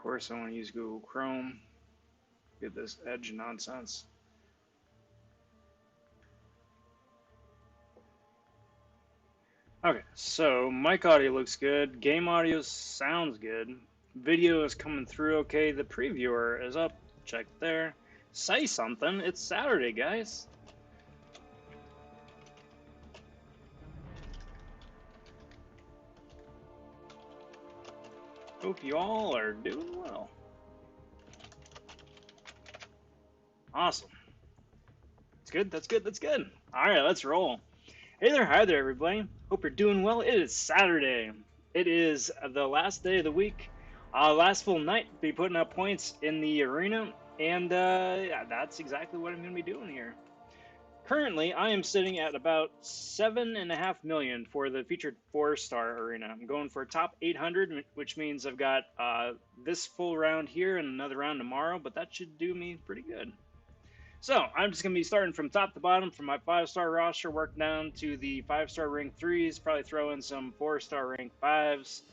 course, I want to use Google Chrome. Get this Edge nonsense. Okay, so mic audio looks good. Game audio sounds good. Video is coming through okay. The previewer is up. Check there. Say something. It's Saturday, guys. Hope you all are doing well. Awesome. That's good, that's good, that's good. Alright, let's roll. Hey there, hi there, everybody. Hope you're doing well. It is Saturday. It is the last day of the week. Last full night, be putting up points in the arena, and yeah, that's exactly what I'm going to be doing here. Currently, I am sitting at about 7.5 million for the featured 4-star arena. I'm going for top 800, which means I've got this full round here and another round tomorrow, but that should do me pretty good. So I'm just going to be starting from top to bottom from my 5-star roster, work down to the 5-star rank 3s, probably throw in some 4-star rank 5s.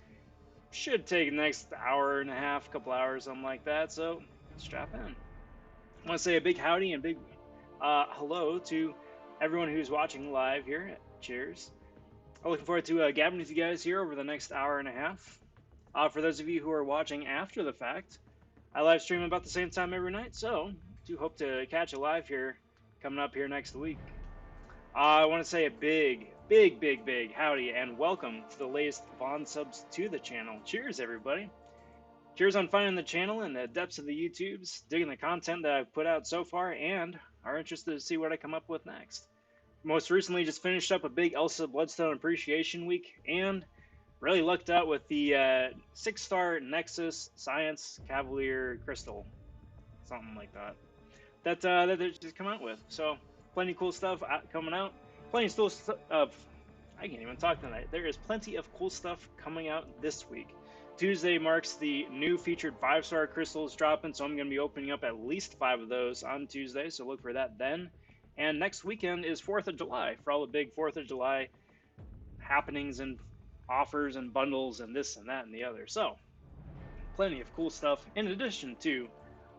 Should take the next hour and a half, couple hours, something like that, so strap in. I want to say a big howdy and big hello to everyone who's watching live here. Cheers. I'm looking forward to gabbing with you guys here over the next hour and a half. For those of you who are watching after the fact, I live stream about the same time every night, so do hope to catch a live here coming up here next week. I want to say a big howdy and welcome to the latest Von subs to the channel. Cheers, everybody. Cheers on finding the channel in the depths of the YouTubes, digging the content that I've put out so far, and are interested to see what I come up with next. Most recently, just finished up a big Elsa Bloodstone Appreciation Week, and really lucked out with the 6-star Nexus Science Cavalier Crystal, something like that. That they just come out with. So plenty of cool stuff coming out. Plenty of cool stuff. I can't even talk tonight. There is plenty of cool stuff coming out this week. Tuesday marks the new featured 5-star crystals dropping, so I'm going to be opening up at least 5 of those on Tuesday, so look for that then. And next weekend is 4th of July for all the big 4th of July happenings and offers and bundles and this and that and the other. So, plenty of cool stuff in addition to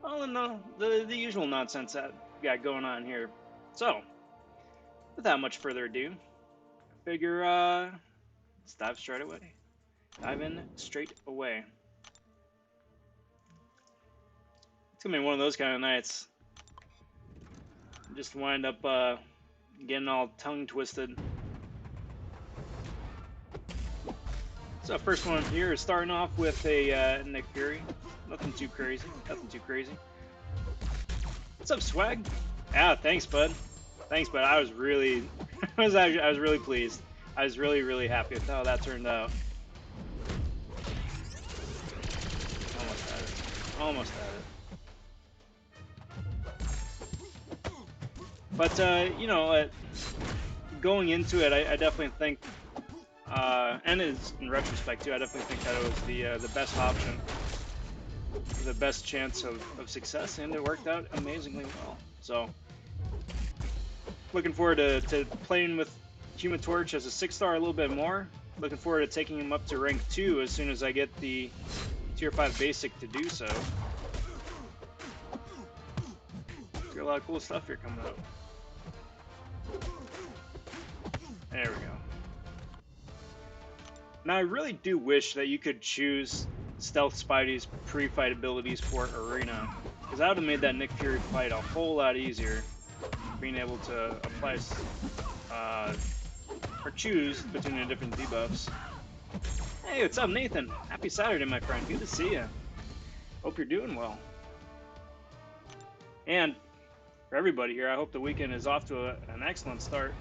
all in the usual nonsense that we got going on here. So, without much further ado, I figure let's dive straight away. Dive in straight away. It's gonna be one of those kind of nights. Just wind up getting all tongue twisted. So first one here is starting off with a Nick Fury. Nothing too crazy. Nothing too crazy. What's up, Swag? Yeah, thanks, bud. Thanks, bud. I was really, I was really pleased. I was really happy with how that turned out. Almost had it. Almost had it. But you know, going into it, I definitely think, and it's in retrospect too, I definitely think that it was the best option, the best chance of success, and it worked out amazingly well. So, looking forward to playing with Human Torch as a 6-star a little bit more. Looking forward to taking him up to rank 2 as soon as I get the tier 5 basic to do so. Got a lot of cool stuff here coming up. There we go. Now I really do wish that you could choose Stealth Spidey's pre-fight abilities for Arena, because that would have made that Nick Fury fight a whole lot easier. Being able to apply or choose between the different debuffs. Hey, what's up, Nathan? Happy Saturday, my friend. Good to see you. Hope you're doing well. And for everybody here, I hope the weekend is off to an excellent start.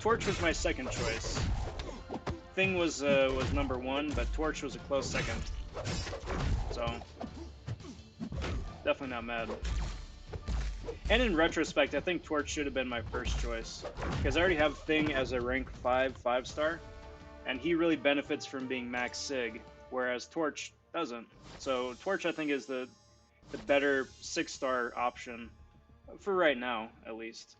Torch was my second choice. Thing was number 1, but Torch was a close second. So definitely not mad. And in retrospect, I think Torch should have been my first choice, because I already have Thing as a rank 5-star, and he really benefits from being max Sig, whereas Torch doesn't. So Torch, I think, is the better 6-star option for right now, at least.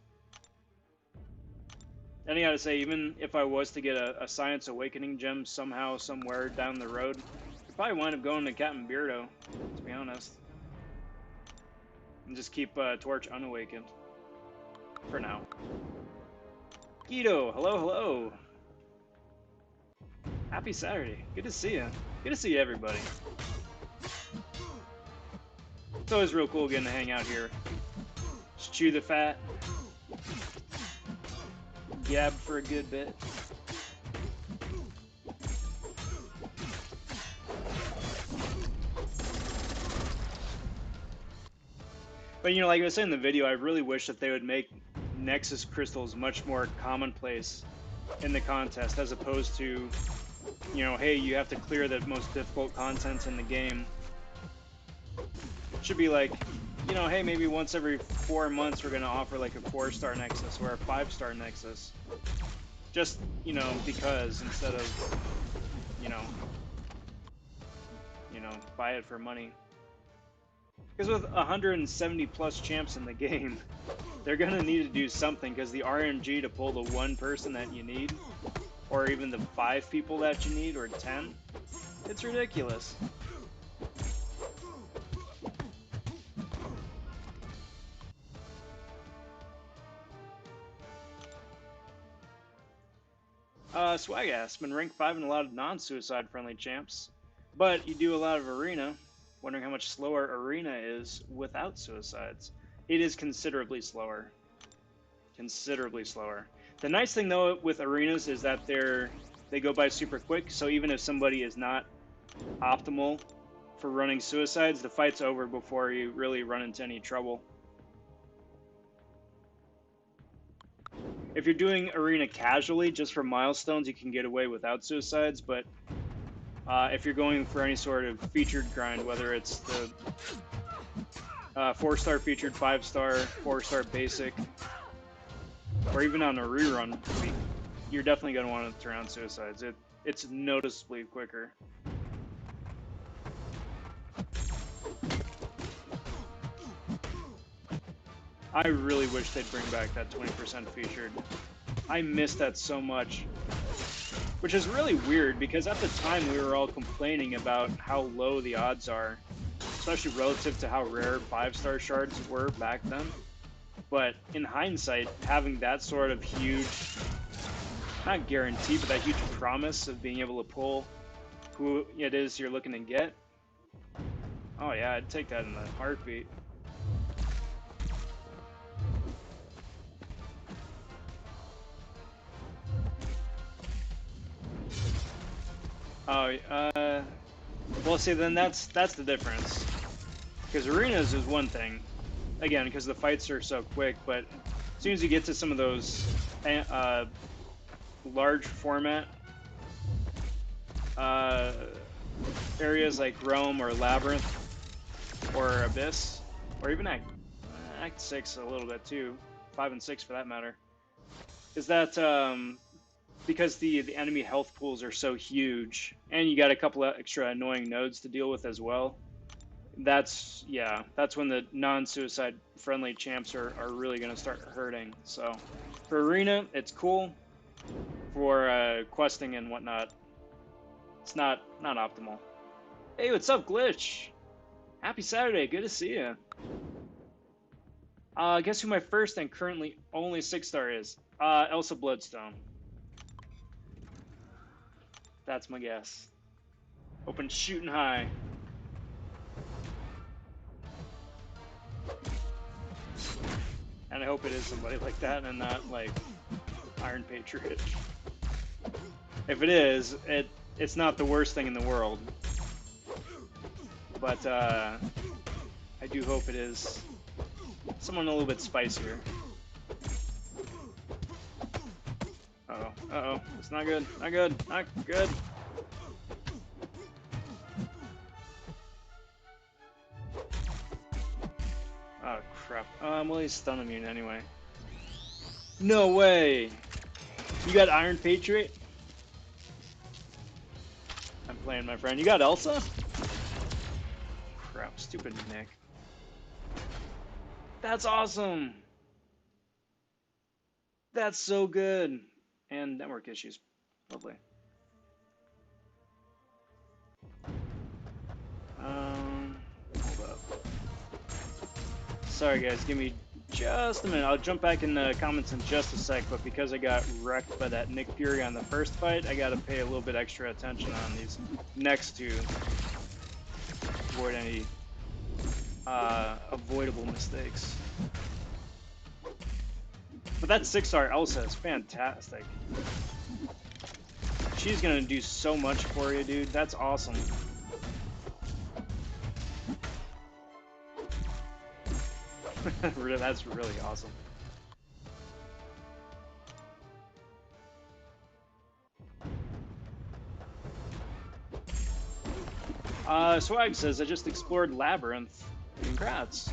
And I gotta say, even if I was to get a Science Awakening gem somehow, somewhere down the road, I'd probably wind up going to Captain Beardo, to be honest. And just keep Torch unawakened. For now. Guido, hello, hello. Happy Saturday. Good to see you. Good to see everybody. It's always real cool getting to hang out here. Just chew the fat. Gab for a good bit. But you know, like I was saying in the video, I really wish that they would make Nexus crystals much more commonplace in the contest, as opposed to, you know, hey, you have to clear the most difficult content in the game. It should be like, you know, hey, maybe once every 4 months we're going to offer like a 4-star Nexus or a 5-star Nexus. Just, you know, because instead of, you know, buy it for money. Because with 170 plus champs in the game, they're going to need to do something, because the RNG to pull the 1 person that you need, or even the 5 people that you need, or 10, it's ridiculous. Swagass, been ranked 5 in a lot of non-suicide friendly champs, but you do a lot of arena. Wondering how much slower arena is without suicides. It is considerably slower. Considerably slower. The nice thing though with arenas is that they go by super quick, so even if somebody is not optimal for running suicides, the fight's over before you really run into any trouble. If you're doing arena casually, just for milestones, you can get away without suicides, but if you're going for any sort of featured grind, whether it's the 4-star featured, 5-star, 4-star basic, or even on a rerun, you're definitely going to want to turn on suicides. It's noticeably quicker. I really wish they'd bring back that 20% featured. I miss that so much. Which is really weird, because at the time we were all complaining about how low the odds are, especially relative to how rare 5-star shards were back then. But in hindsight, having that sort of huge, not guarantee, but that huge promise of being able to pull who it is you're looking to get, oh yeah, I'd take that in a heartbeat. Oh, well, see, then that's the difference. Because arenas is one thing, again, because the fights are so quick, but as soon as you get to some of those large format areas like Rome or Labyrinth or Abyss, or even Act 6 a little bit too, 5 and 6 for that matter, is that because the enemy health pools are so huge, and you got a couple of extra annoying nodes to deal with as well, that's when the non-suicide friendly champs are really going to start hurting. So for arena, it's cool. For questing and whatnot, it's not optimal. Hey, what's up, Glitch? Happy Saturday, good to see you. Guess who my first and currently only 6-star is? Elsa Bloodstone. That's my guess. Open shooting high. And I hope it is somebody like that and not like Iron Patriot. If it is, it's not the worst thing in the world. But I do hope it is someone a little bit spicier. Uh-oh, it's not good, not good, not good. Oh crap, well, he's stun immune anyway. No way! You got Iron Patriot? I'm playing, my friend. You got Elsa? Crap, stupid Nick. That's awesome! That's so good! And network issues. Lovely. Hold up. Sorry guys, give me just a minute. I'll jump back in the comments in just a sec, but because I got wrecked by that Nick Fury on the first fight, I gotta pay a little bit extra attention on these next two. Avoid any avoidable mistakes. But that 6-star Elsa is fantastic. She's gonna do so much for you, dude. That's awesome. That's really awesome. Swag says, I just explored Labyrinth. Congrats.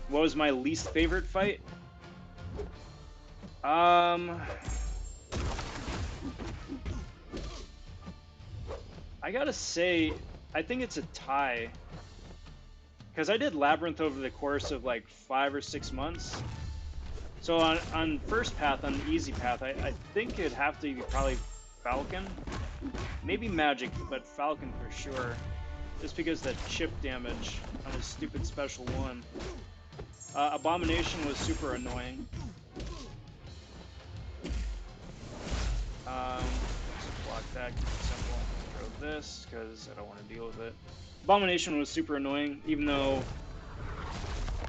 What was my least favorite fight? I gotta say, I think it's a tie. Because I did Labyrinth over the course of like 5 or 6 months. So on first path, on the easy path, I think it'd have to be probably Falcon. Maybe Magic, but Falcon for sure. Just because that chip damage on his stupid special one. Abomination was super annoying. Just block that, keep it simple. Throw this, because I don't want to deal with it. Abomination was super annoying, even though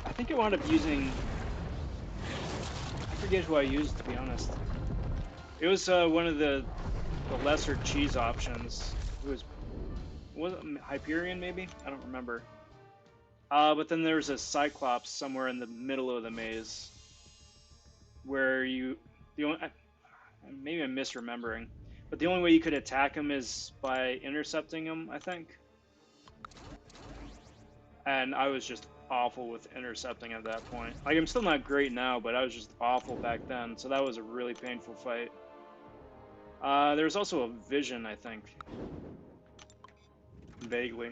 I think I wound up using... I forget who I used, to be honest. It was one of the lesser cheese options. It was it Hyperion, maybe? I don't remember. But then there's a Cyclops somewhere in the middle of the maze where maybe I'm misremembering, but the only way you could attack him is by intercepting him, I think. And I was just awful with intercepting at that point. Like, I'm still not great now, but I was just awful back then, so that was a really painful fight. There was also a vision, I think. Vaguely.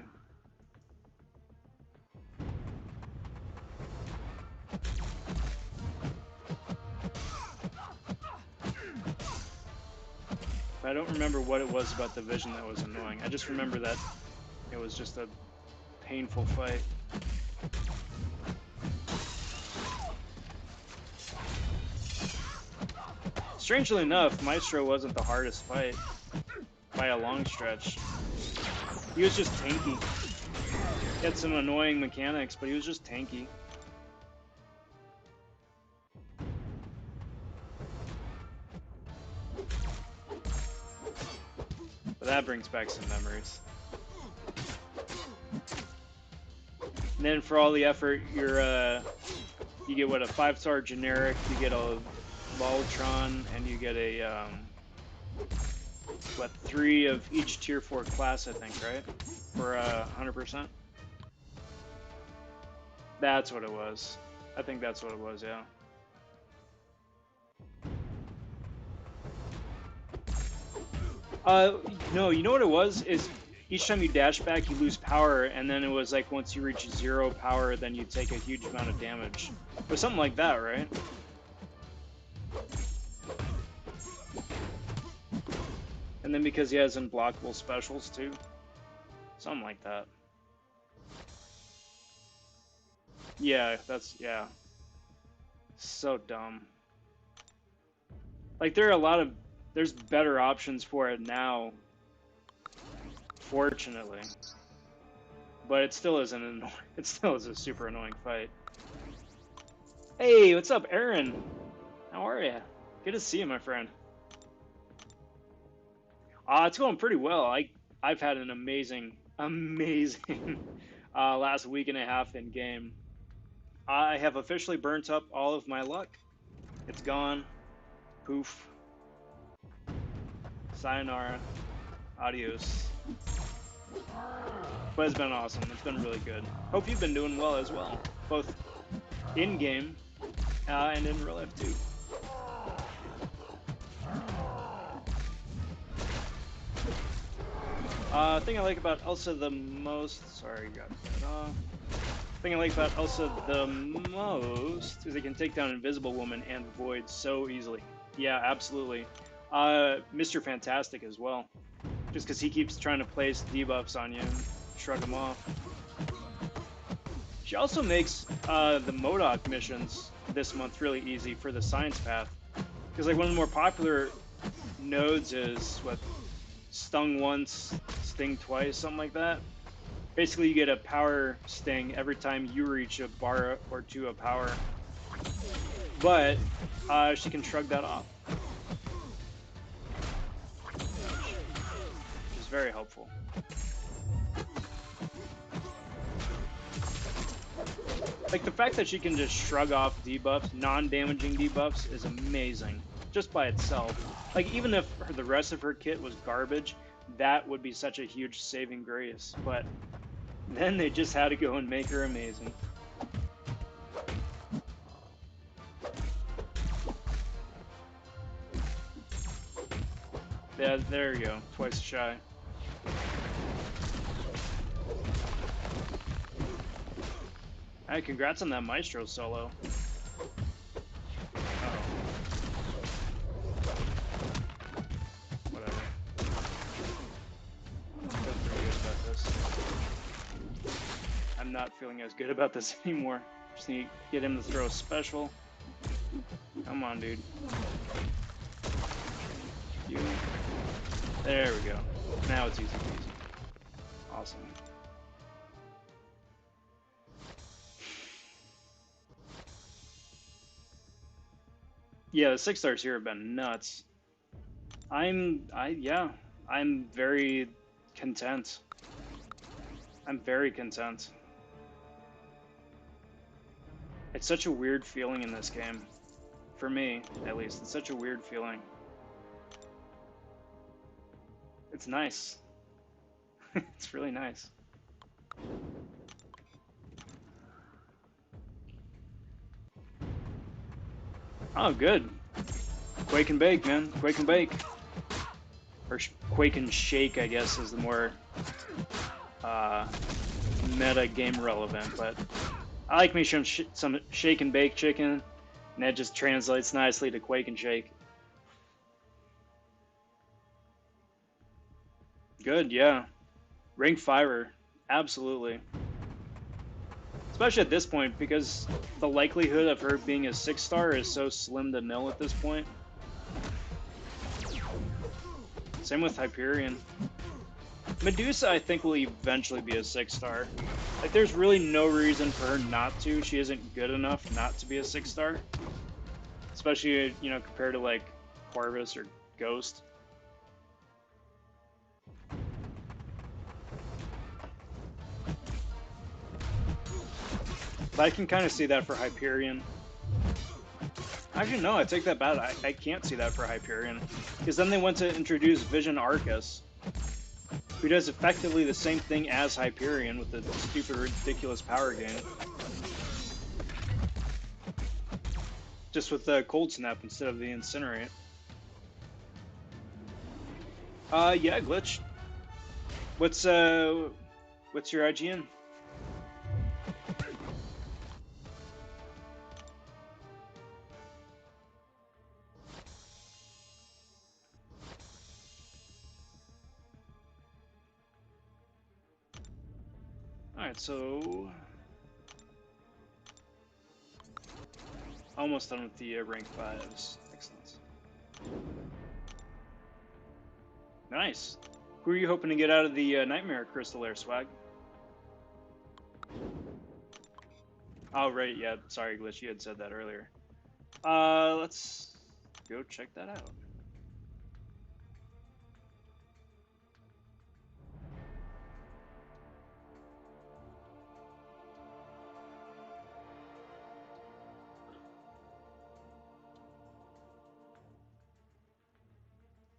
I don't remember what it was about the vision that was annoying. I just remember that it was just a painful fight. Strangely enough, Maestro wasn't the hardest fight by a long stretch. He was just tanky. He had some annoying mechanics, but he was just tanky. But that brings back some memories. And then for all the effort, you get what, a 5-star generic, you get a Voltron, and you get a what, 3 of each tier 4 class, I think, right? For 100%. That's what it was. I think that's what it was, yeah. No, you know what it was? Is each time you dash back, you lose power, and then it was like once you reach 0 power, then you take a huge amount of damage. Or something like that, right? And then because he has unblockable specials too. Something like that. Yeah, yeah. So dumb. Like, there's better options for it now, fortunately. But it still is it still is a super annoying fight. Hey, what's up, Aaron? How are you? Good to see you, my friend. It's going pretty well. I've had an amazing last week and a half in game. I have officially burnt up all of my luck. It's gone. Poof. Sayonara. Adios. But it's been awesome. It's been really good. Hope you've been doing well as well, both in game and in real life too. Thing I like about Elsa the most. Sorry, got that off. Thing I like about Elsa the most is it can take down Invisible Woman and Void so easily. Yeah, absolutely. Mr. Fantastic as well. Just because he keeps trying to place debuffs on you and shrug them off. She also makes the MODOK missions this month really easy for the science path. Because like one of the more popular nodes is what, stung once, sting twice, something like that. Basically, you get a power sting every time you reach a bar or two of power. But she can shrug that off, which is very helpful. Like the fact that she can just shrug off debuffs, non-damaging debuffs, is amazing just by itself. Like even if the rest of her kit was garbage, that would be such a huge saving grace. But then they just had to go and make her amazing. Yeah, there you go. Twice shy. Hey, congrats on that Maestro solo. Uh-oh. Whatever. I feel pretty good about this. I'm not feeling as good about this anymore. Just need to get him to throw a special. Come on, dude. You. There we go. Now it's easy peasy. Awesome. Yeah, the 6 stars here have been nuts. I'm very content. I'm very content. It's such a weird feeling in this game. For me, at least. It's such a weird feeling. It's nice. It's really nice. Oh, good. Quake and bake, man. Quake and bake. Or Quake and shake, I guess, is the more meta game relevant. But I like me some shake and bake chicken, and that just translates nicely to Quake and shake. Good, yeah. Rank 5er, absolutely. Especially at this point, because the likelihood of her being a 6-star is so slim to nil at this point. Same with Hyperion. Medusa, I think, will eventually be a 6-star. Like, there's really no reason for her not to. She isn't good enough not to be a 6-star. Especially, you know, compared to, like, Corvus or Ghost. But I can kind of see that for Hyperion. Actually, no, I take that back. I can't see that for Hyperion. Because then they went to introduce Vision Arcus, who does effectively the same thing as Hyperion with the stupid, ridiculous power gain. Just with the Cold Snap instead of the Incinerate. Yeah, Glitch. What's your IGN? Alright, so... almost done with the rank 5s. Excellent. Nice. Who are you hoping to get out of the Nightmare Crystal there, Swag? Oh, right, yeah. Sorry, Glitch, you had said that earlier. Let's go check that out.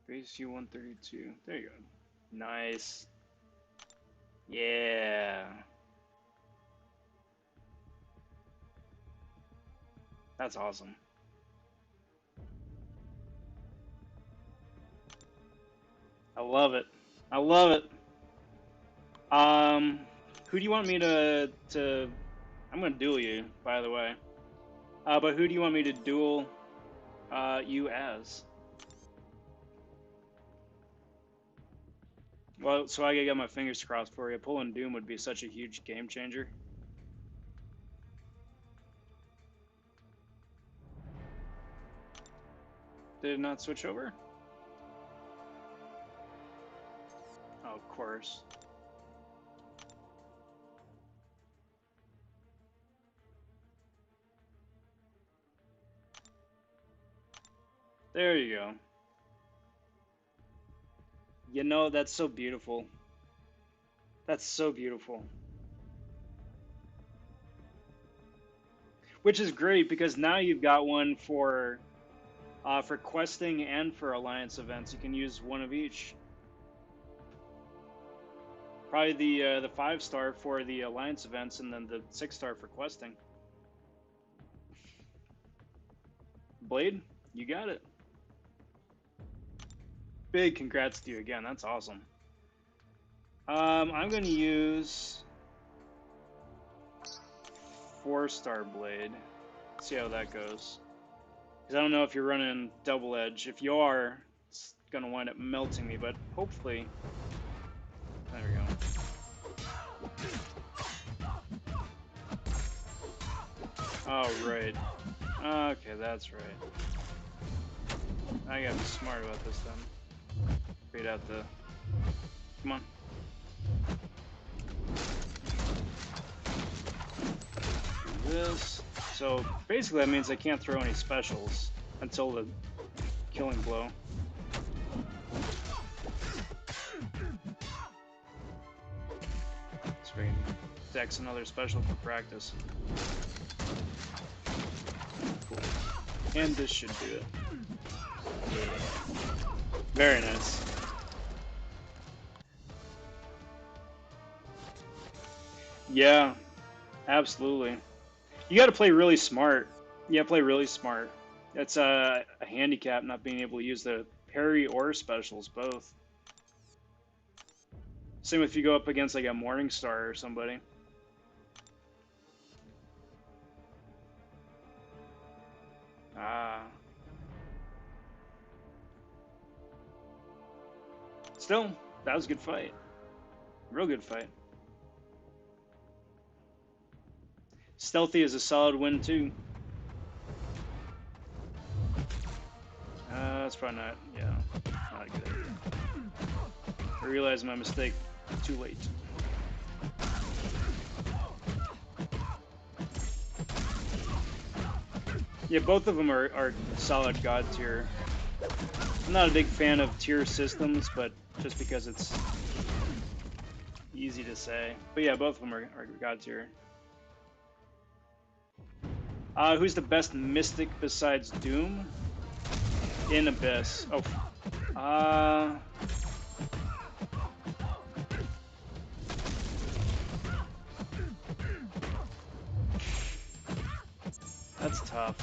Base U132. There you go. Nice. Yeah. That's awesome. I love it. I love it. Who do you want me to I'm gonna duel you, by the way. But who do you want me to duel You as. Well, so I got my fingers crossed for you. Pulling Doom would be such a huge game changer. Did it not switch over? Oh, of course. There you go. You know, that's so beautiful. That's so beautiful. Which is great because now you've got one for questing and for alliance events. You can use one of each. Probably the 5-star for the alliance events, and then the 6-star for questing. Blade, you got it. Big congrats to you again. That's awesome. I'm going to use 4-star Blade. See how that goes. Because I don't know if you're running double edge. If you are, it's going to wind up melting me, but hopefully... There we go. Oh, right. Okay, that's right. I gotta be smart about this then. Read out the... Come on. Do this. So, basically that means I can't throw any specials until the killing blow. So we can dex another special for practice. Cool. And this should do it. Very nice. Yeah, absolutely. You got to play really smart. You got to play really smart. That's a handicap, not being able to use the parry or specials both. Same if you go up against like a Morningstar or somebody. Still, that was a good fight. Real good fight. Stealthy is a solid win too. That's probably not, yeah, not a good idea. I realized my mistake too late. Yeah, both of them are solid god tier. I'm not a big fan of tier systems, but just because it's easy to say. But yeah, both of them are god tier. Who's the best mystic besides Doom? In Abyss. Oh. That's tough.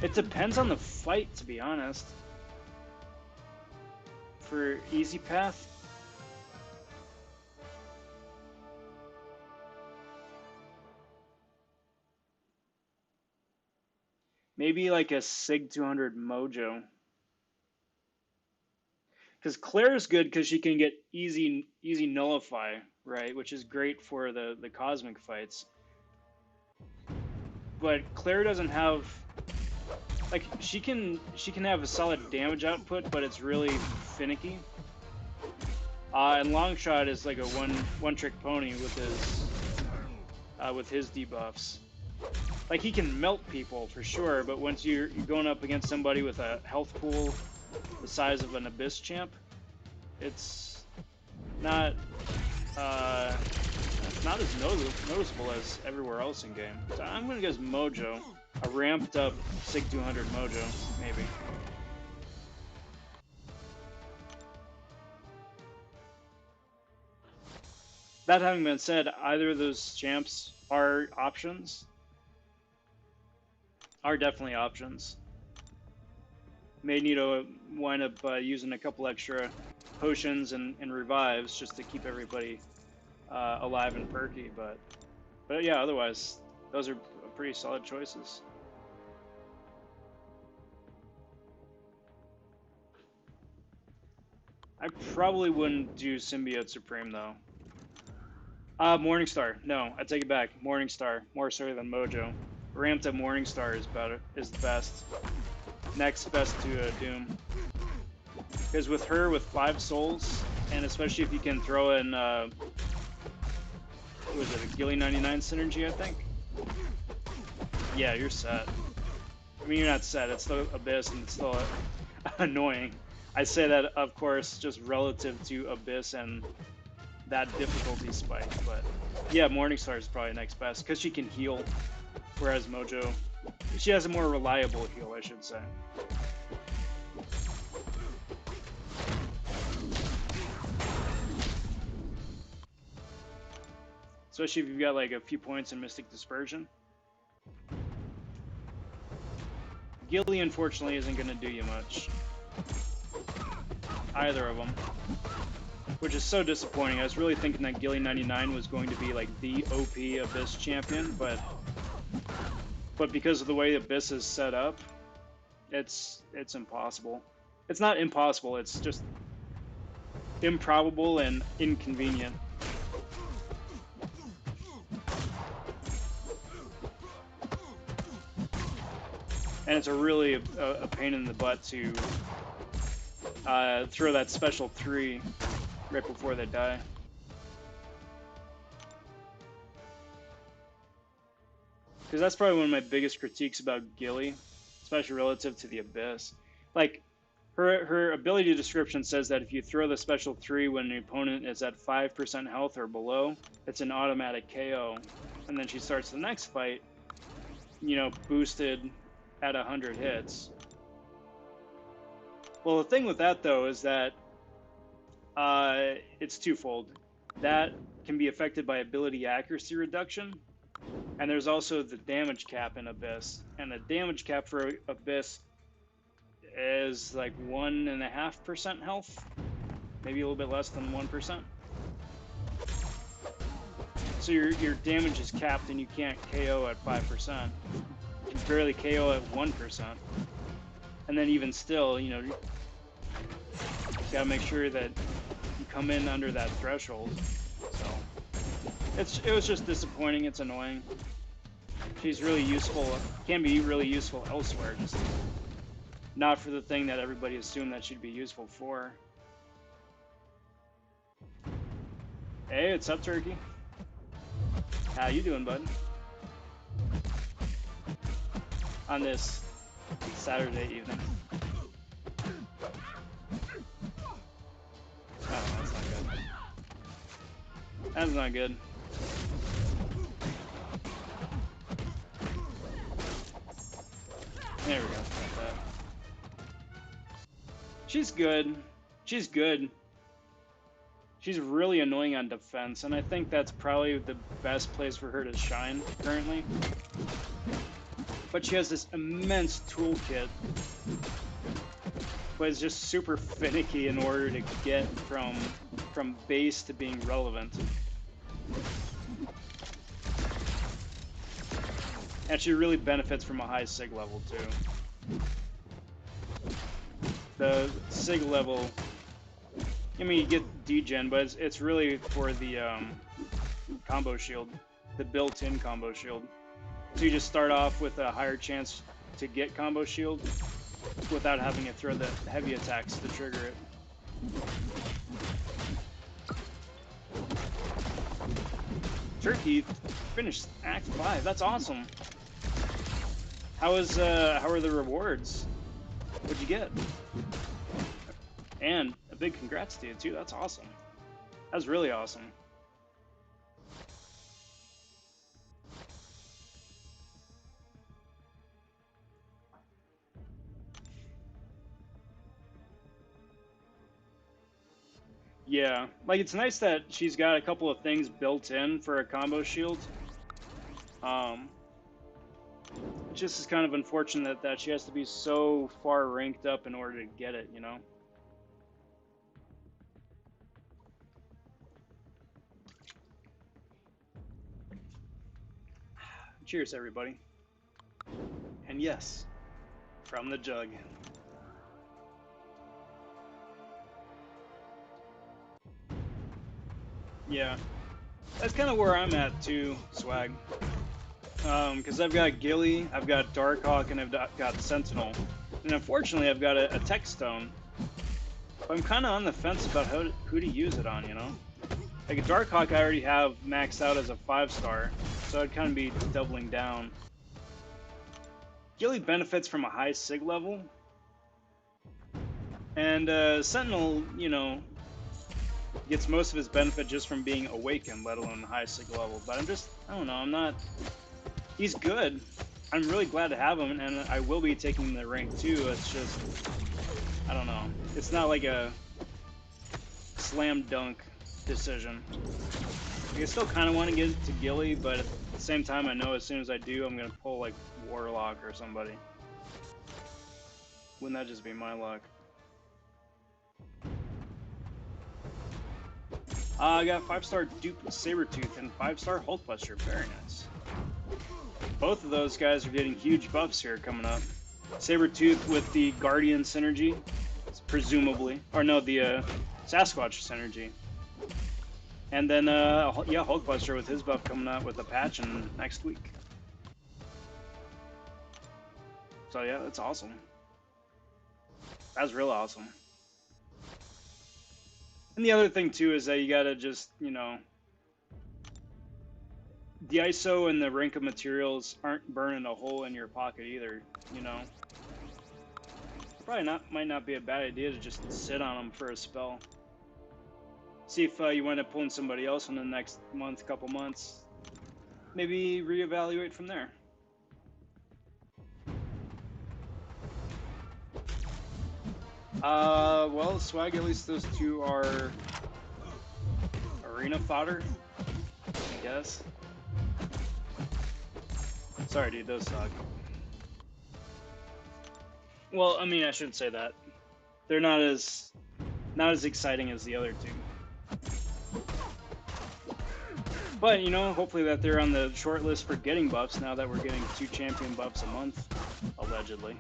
It depends on the fight, to be honest. For easy path, maybe like a Sig 200 Mojo. Because Claire's good because she can get easy nullify, right? Which is great for the cosmic fights. But Claire doesn't have, like, she can have a solid damage output, but it's really finicky. And Longshot is like a one trick pony with his debuffs. Like, he can melt people for sure, but once you're going up against somebody with a health pool the size of an Abyss champ, it's not as noticeable as everywhere else in game. So I'm gonna guess Mojo, a ramped up Sig 200 Mojo, maybe. That having been said, either of those champs are options. Are definitely options. May need to wind up using a couple extra potions and revives just to keep everybody alive and perky, but yeah, otherwise those are pretty solid choices. I probably wouldn't do Symbiote Supreme though. Morningstar. No, I take it back. Morningstar. More so than Mojo. Ramped up Morningstar is better. Is the best. Next best to Doom. Because with her, with 5 souls, and especially if you can throw in, what was it, a Gilly 99 synergy, I think? Yeah, you're set. I mean, you're not set. It's still Abyss, and it's still annoying. I say that, of course, just relative to Abyss and that difficulty spike, but yeah, Morningstar is probably next best because she can heal, whereas Mojo, she has a more reliable heal, I should say. Especially if you've got like a few points in Mystic Dispersion. Gilly, unfortunately, isn't going to do you much. Either of them. Which is so disappointing. I was really thinking that Gilly 99 was going to be like the OP Abyss champion, but because of the way Abyss is set up, it's impossible. It's not impossible, it's just improbable and inconvenient. And it's a really a pain in the butt to throw that special 3 right before they die. Because that's probably one of my biggest critiques about Gilly, especially relative to the Abyss. Like, her ability description says that if you throw the special 3 when the opponent is at 5% health or below, it's an automatic KO. And then she starts the next fight, you know, boosted at 100 hits. Well, the thing with that, though, is that it's twofold. That can be affected by ability accuracy reduction, and there's also the damage cap in Abyss. And the damage cap for Abyss is like 1.5% health, maybe a little bit less than 1%. So your damage is capped, and you can't KO at 5%. You can barely KO at 1%. And then even still, you know, you gotta make sure that you come in under that threshold. So it was just disappointing. It's annoying. She's really useful. Can be really useful elsewhere, just not for the thing that everybody assumed that she'd be useful for. Hey, what's up, Turkey? How you doing, bud? On this Saturday evening. Oh, that's not good. That's not good. There we go. Like that. She's good. She's good. She's really annoying on defense, and I think that's probably the best place for her to shine currently. But she has this immense toolkit, but it's just super finicky in order to get from base to being relevant. And she really benefits from a high sig level too. The sig level, I mean, you get degen, but it's really for the combo shield, the built-in combo shield. So you just start off with a higher chance to get combo shield without having to throw the heavy attacks to trigger it. Turkey finished Act 5. That's awesome. How are the rewards? What'd you get? And a big congrats to you too. That's awesome. That's really awesome. Yeah, like it's nice that she's got a couple of things built in for a combo shield. It just is kind of unfortunate that she has to be so far ranked up in order to get it, you know? Cheers, everybody. And yes, from the jug. Yeah, that's kind of where I'm at too, Swag. Because I've got Gilly, I've got Darkhawk, and I've got Sentinel. And unfortunately, I've got a Tech Stone. But I'm kind of on the fence about who to use it on, you know? Like a Darkhawk I already have maxed out as a 5-star, so I'd kind of be doubling down. Gilly benefits from a high Sig level. And Sentinel, you know, gets most of his benefit just from being awakened, let alone high Sig level. But I don't know, I'm not... He's good. I'm really glad to have him, and I will be taking the rank 2. It's just... I don't know. It's not like a slam dunk decision. I still kind of want to get to Gilly, but at the same time, I know as soon as I do, I'm going to pull, like, Warlock or somebody. Wouldn't that just be my luck? I got 5-star Dupe Sabretooth and 5-star Hulkbuster. Very nice. Both of those guys are getting huge buffs here coming up. Sabretooth with the Guardian synergy, presumably. Or no, the Sasquatch synergy. And then, yeah, Hulkbuster with his buff coming out with a patch in next week. So yeah, that's awesome. That's real awesome. And the other thing too is that you gotta just, you know, the ISO and the rank of materials aren't burning a hole in your pocket either, you know. Might not be a bad idea to just sit on them for a spell. See if you wind up pulling somebody else in the next month, couple months. Maybe reevaluate from there. Well, Swag, at least those two are arena fodder, I guess. Sorry, dude, those suck. Well, I mean, I shouldn't say that. They're not as exciting as the other two. But, you know, hopefully that they're on the short list for getting buffs now that we're getting 2 champion buffs a month, allegedly.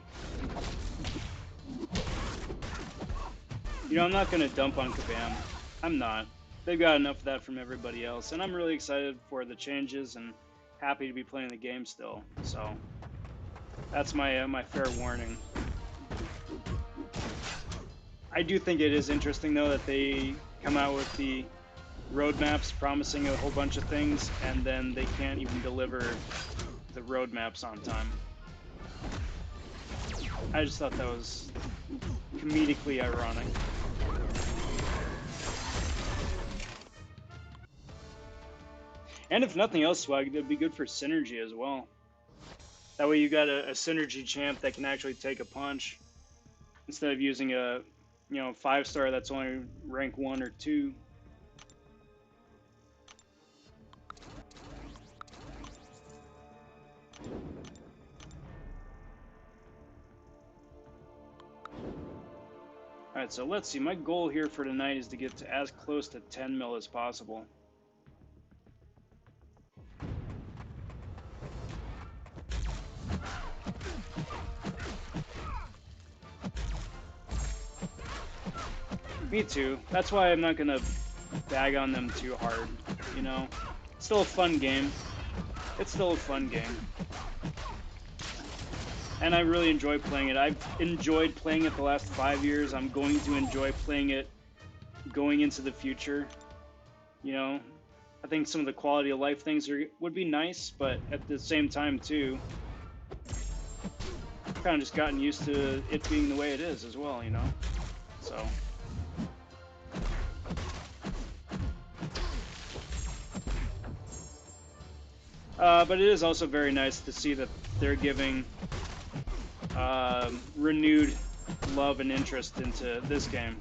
You know, I'm not going to dump on Kabam. I'm not. They've got enough of that from everybody else, and I'm really excited for the changes and happy to be playing the game still. So, that's my my fair warning. I do think it is interesting, though, that they come out with the roadmaps promising a whole bunch of things, and then they can't even deliver the roadmaps on time. I just thought that was comedically ironic. And if nothing else, Swag, it'd be good for synergy as well. That way you got a synergy champ that can actually take a punch instead of using a, you know, 5-star that's only rank 1 or 2. Alright, so let's see. My goal here for tonight is to get to as close to 10 mil as possible. Me too. That's why I'm not going to bag on them too hard, you know? It's still a fun game. It's still a fun game. And I really enjoy playing it. I've enjoyed playing it the last 5 years. I'm going to enjoy playing it going into the future. You know, I think some of the quality of life things would be nice, but at the same time too, I've kind of just gotten used to it being the way it is as well, you know? So... but it is also very nice to see that they're giving renewed love and interest into this game.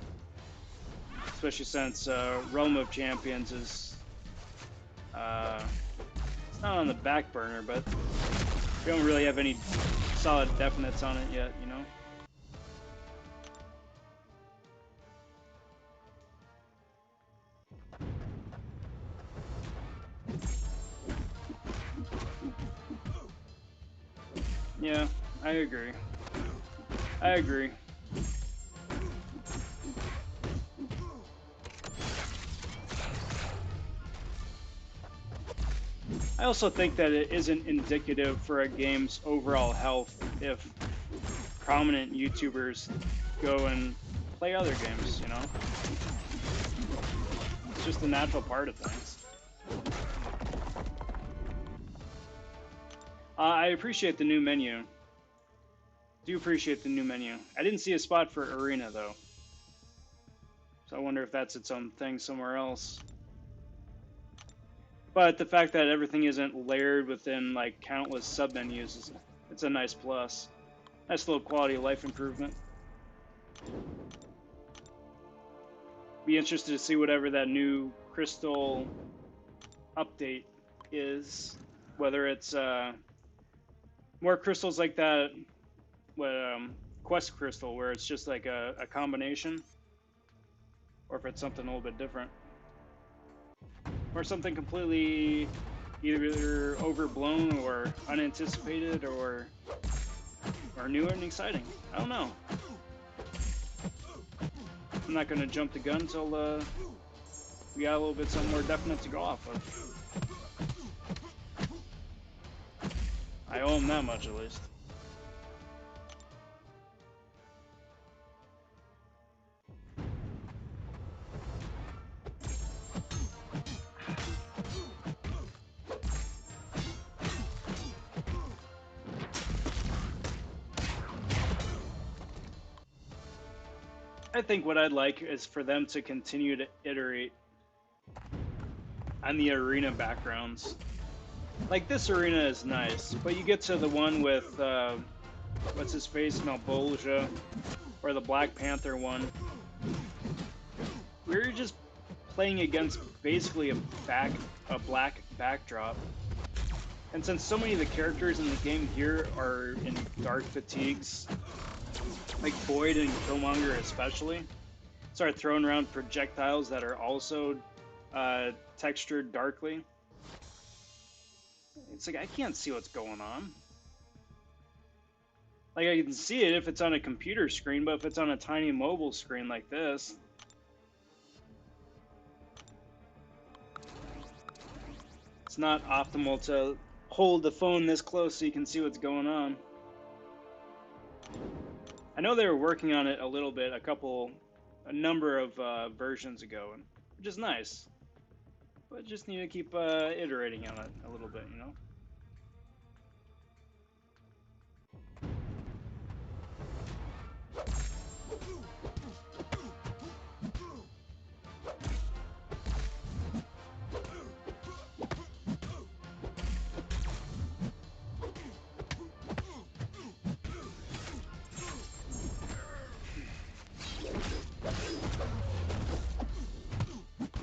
Especially since Realm of Champions is... it's not on the back burner, but we don't really have any solid definites on it yet, you know? Yeah, I agree. I agree. I also think that it isn't indicative for a game's overall health if prominent YouTubers go and play other games, you know? It's just a natural part of things. I appreciate the new menu. Do appreciate the new menu. I didn't see a spot for Arena, though. So I wonder if that's its own thing somewhere else. But the fact that everything isn't layered within, like, countless sub-menus is it's a nice plus. Nice little quality of life improvement. Be interested to see whatever that new crystal update is. Whether it's more crystals like that, quest crystal, where it's just like a combination, or if it's something a little bit different, or something completely either overblown or unanticipated or new and exciting. I don't know. I'm not going to jump the gun until we got a little bit something more definite to go off of. I owe him that much at least. I think what I'd like is for them to continue to iterate on the arena backgrounds. Like, this arena is nice, but you get to the one with, what's his face, Malbolgia, or the Black Panther one, where you're just playing against basically a black backdrop. And since so many of the characters in the game here are in dark fatigues, like Boyd and Killmonger especially, start throwing around projectiles that are also textured darkly. It's like, I can't see what's going on. Like, I can see it if it's on a computer screen, but if it's on a tiny mobile screen like this, it's not optimal to hold the phone this close so you can see what's going on. I know they were working on it a little bit, a number of versions ago, which is nice. But just need to keep iterating on it a little bit, you know?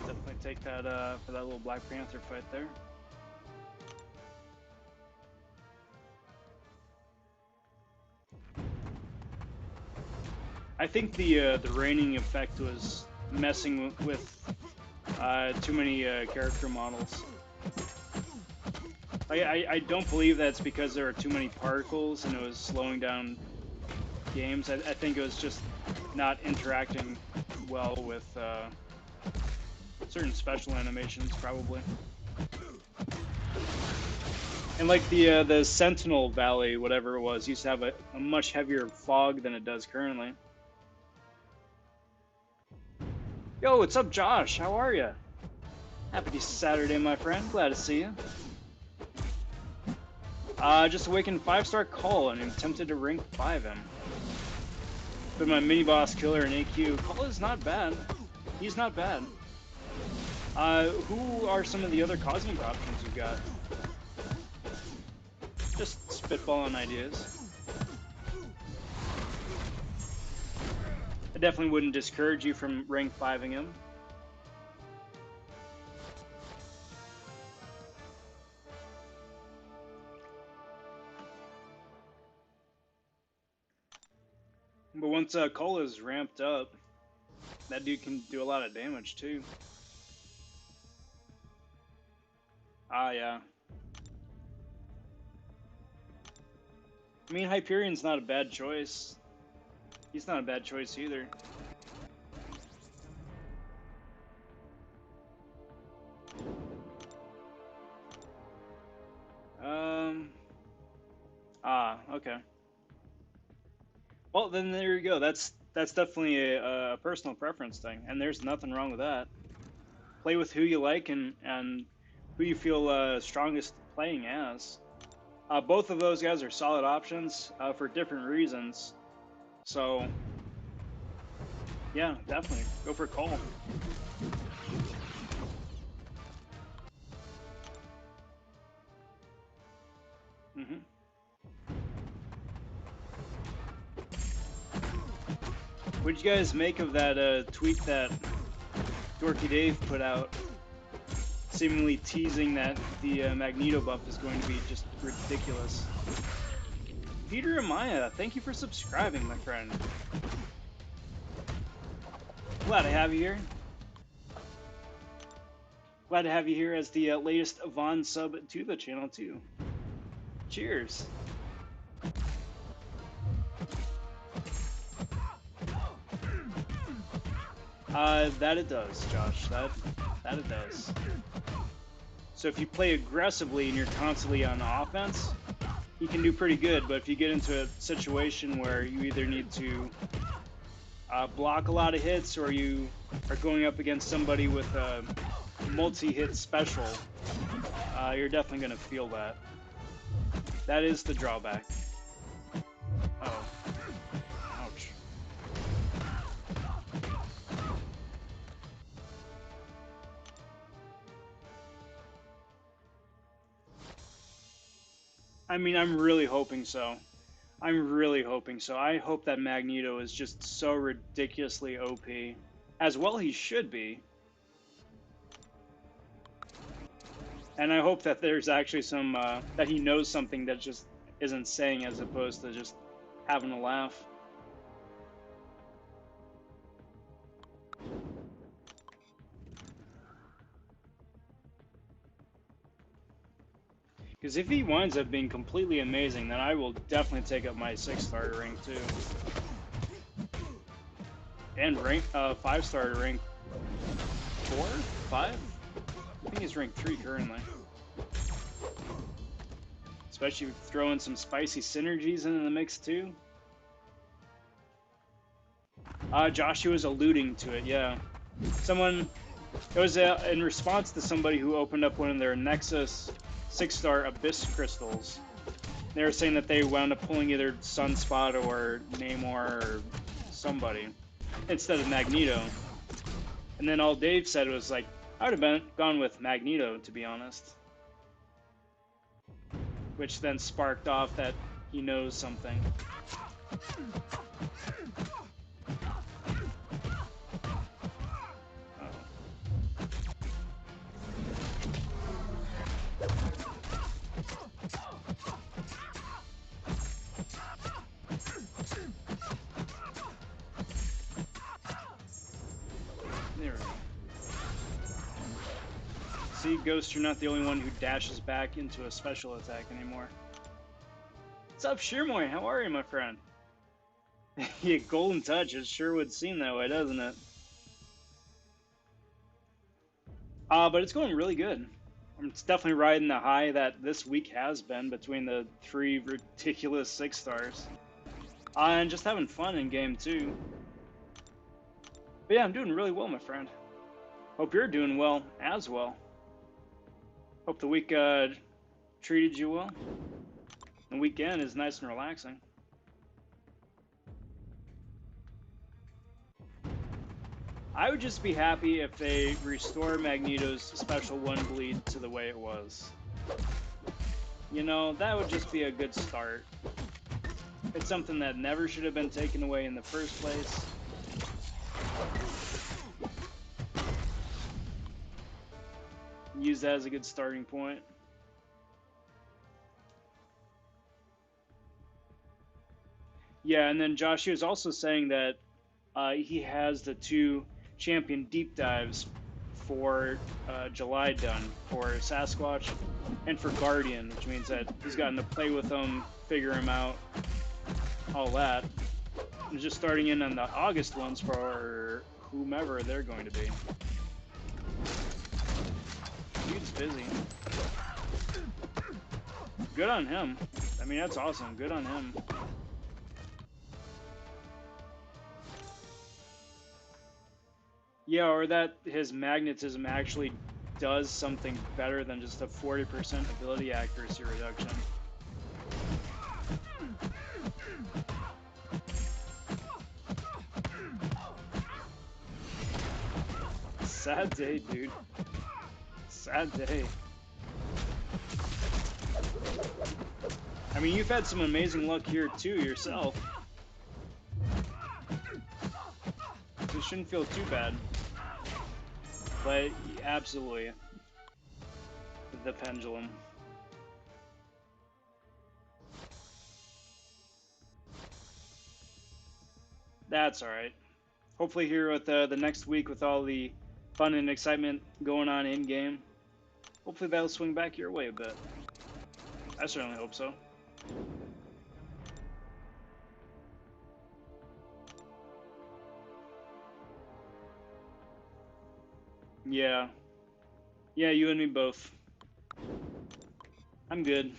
Definitely take that for that little Black Panther fight there. I think the raining effect was messing with too many character models. I don't believe that's because there are too many particles and it was slowing down games. I think it was just not interacting well with certain special animations, probably. And like the Sentinel Valley, whatever it was, used to have a much heavier fog than it does currently. Yo, what's up, Josh? How are you? Happy Saturday, my friend. Glad to see you. Just awakened 5-star Call and attempted to rank 5 him. But my mini boss killer in AQ. Call is not bad. He's not bad. Who are some of the other cosmic options you've got? Just spitballing ideas. I definitely wouldn't discourage you from rank 5ing him. But once Cole is ramped up, that dude can do a lot of damage too. Ah, yeah. I mean, Hyperion's not a bad choice. He's not a bad choice either. Okay. Well, then there you go. That's definitely a personal preference thing, and there's nothing wrong with that. Play with who you like and who you feel strongest playing as. Both of those guys are solid options for different reasons. So, yeah, definitely go for Cole. Mm-hmm. What'd you guys make of that tweet that Dorky Dave put out, seemingly teasing that the Magneto buff is going to be just ridiculous? Peter Amaya, thank you for subscribing, my friend. Glad to have you here. Glad to have you here as the latest Von sub to the channel, too. Cheers. That it does, Josh. That it does. So if you play aggressively and you're constantly on offense, you can do pretty good. But if you get into a situation where you either need to block a lot of hits or you are going up against somebody with a multi-hit special, you're definitely going to feel that. That is the drawback. Oh. Ouch. I mean, I'm really hoping so. I'm really hoping so. I hope that Magneto is just so ridiculously OP. As well he should be. And I hope that there's actually some, that he knows something that just isn't saying as opposed to just having a laugh. Because if he winds up being completely amazing, then I will definitely take up my 6-star to rank 2. And rank 5-star to rank 4? 5? I think he's rank 3 currently. Especially throwing some spicy synergies into the mix too. Joshua was alluding to it, yeah. It was in response to somebody who opened up one of their Nexus 6-star Abyss crystals. They were saying that they wound up pulling either Sunspot or Namor or somebody instead of Magneto. And then all Dave said was like, I would have gone with Magneto, to be honest. Which then sparked off that he knows something. There we go. See, Ghost, you're not the only one who dashes back into a special attack anymore. What's up, Sheermoy? How are you, my friend? Yeah, Golden Touch, it sure would seem that way, doesn't it? But it's going really good. It's definitely riding the high that this week has been between the 3 ridiculous 6-stars. And just having fun in game too. But yeah, I'm doing really well, my friend. Hope you're doing well as well. Hope the week treated you well. The weekend is nice and relaxing. I would just be happy if they restore Magneto's special 1 bleed to the way it was. You know, that would just be a good start. It's something that never should have been taken away in the first place. Use that as a good starting point. Yeah, and then Josh was also saying that he has the 2 champion deep dives for July done for Sasquatch and for Guardian, which means that he's gotten to play with them figure him out, all that. And just starting in on the August ones for whomever they're going to be. Dude's busy. Good on him. I mean, that's awesome. Good on him. Yeah, or that his magnetism actually does something better than just a 40% ability accuracy reduction. Sad day, dude. Sad day. I mean, you've had some amazing luck here too yourself. So it shouldn't feel too bad. But absolutely. The pendulum. That's alright. Hopefully here with the next week with all the fun and excitement going on in-game, hopefully that'll swing back your way a bit. I certainly hope so. Yeah. Yeah, you and me both. I'm good.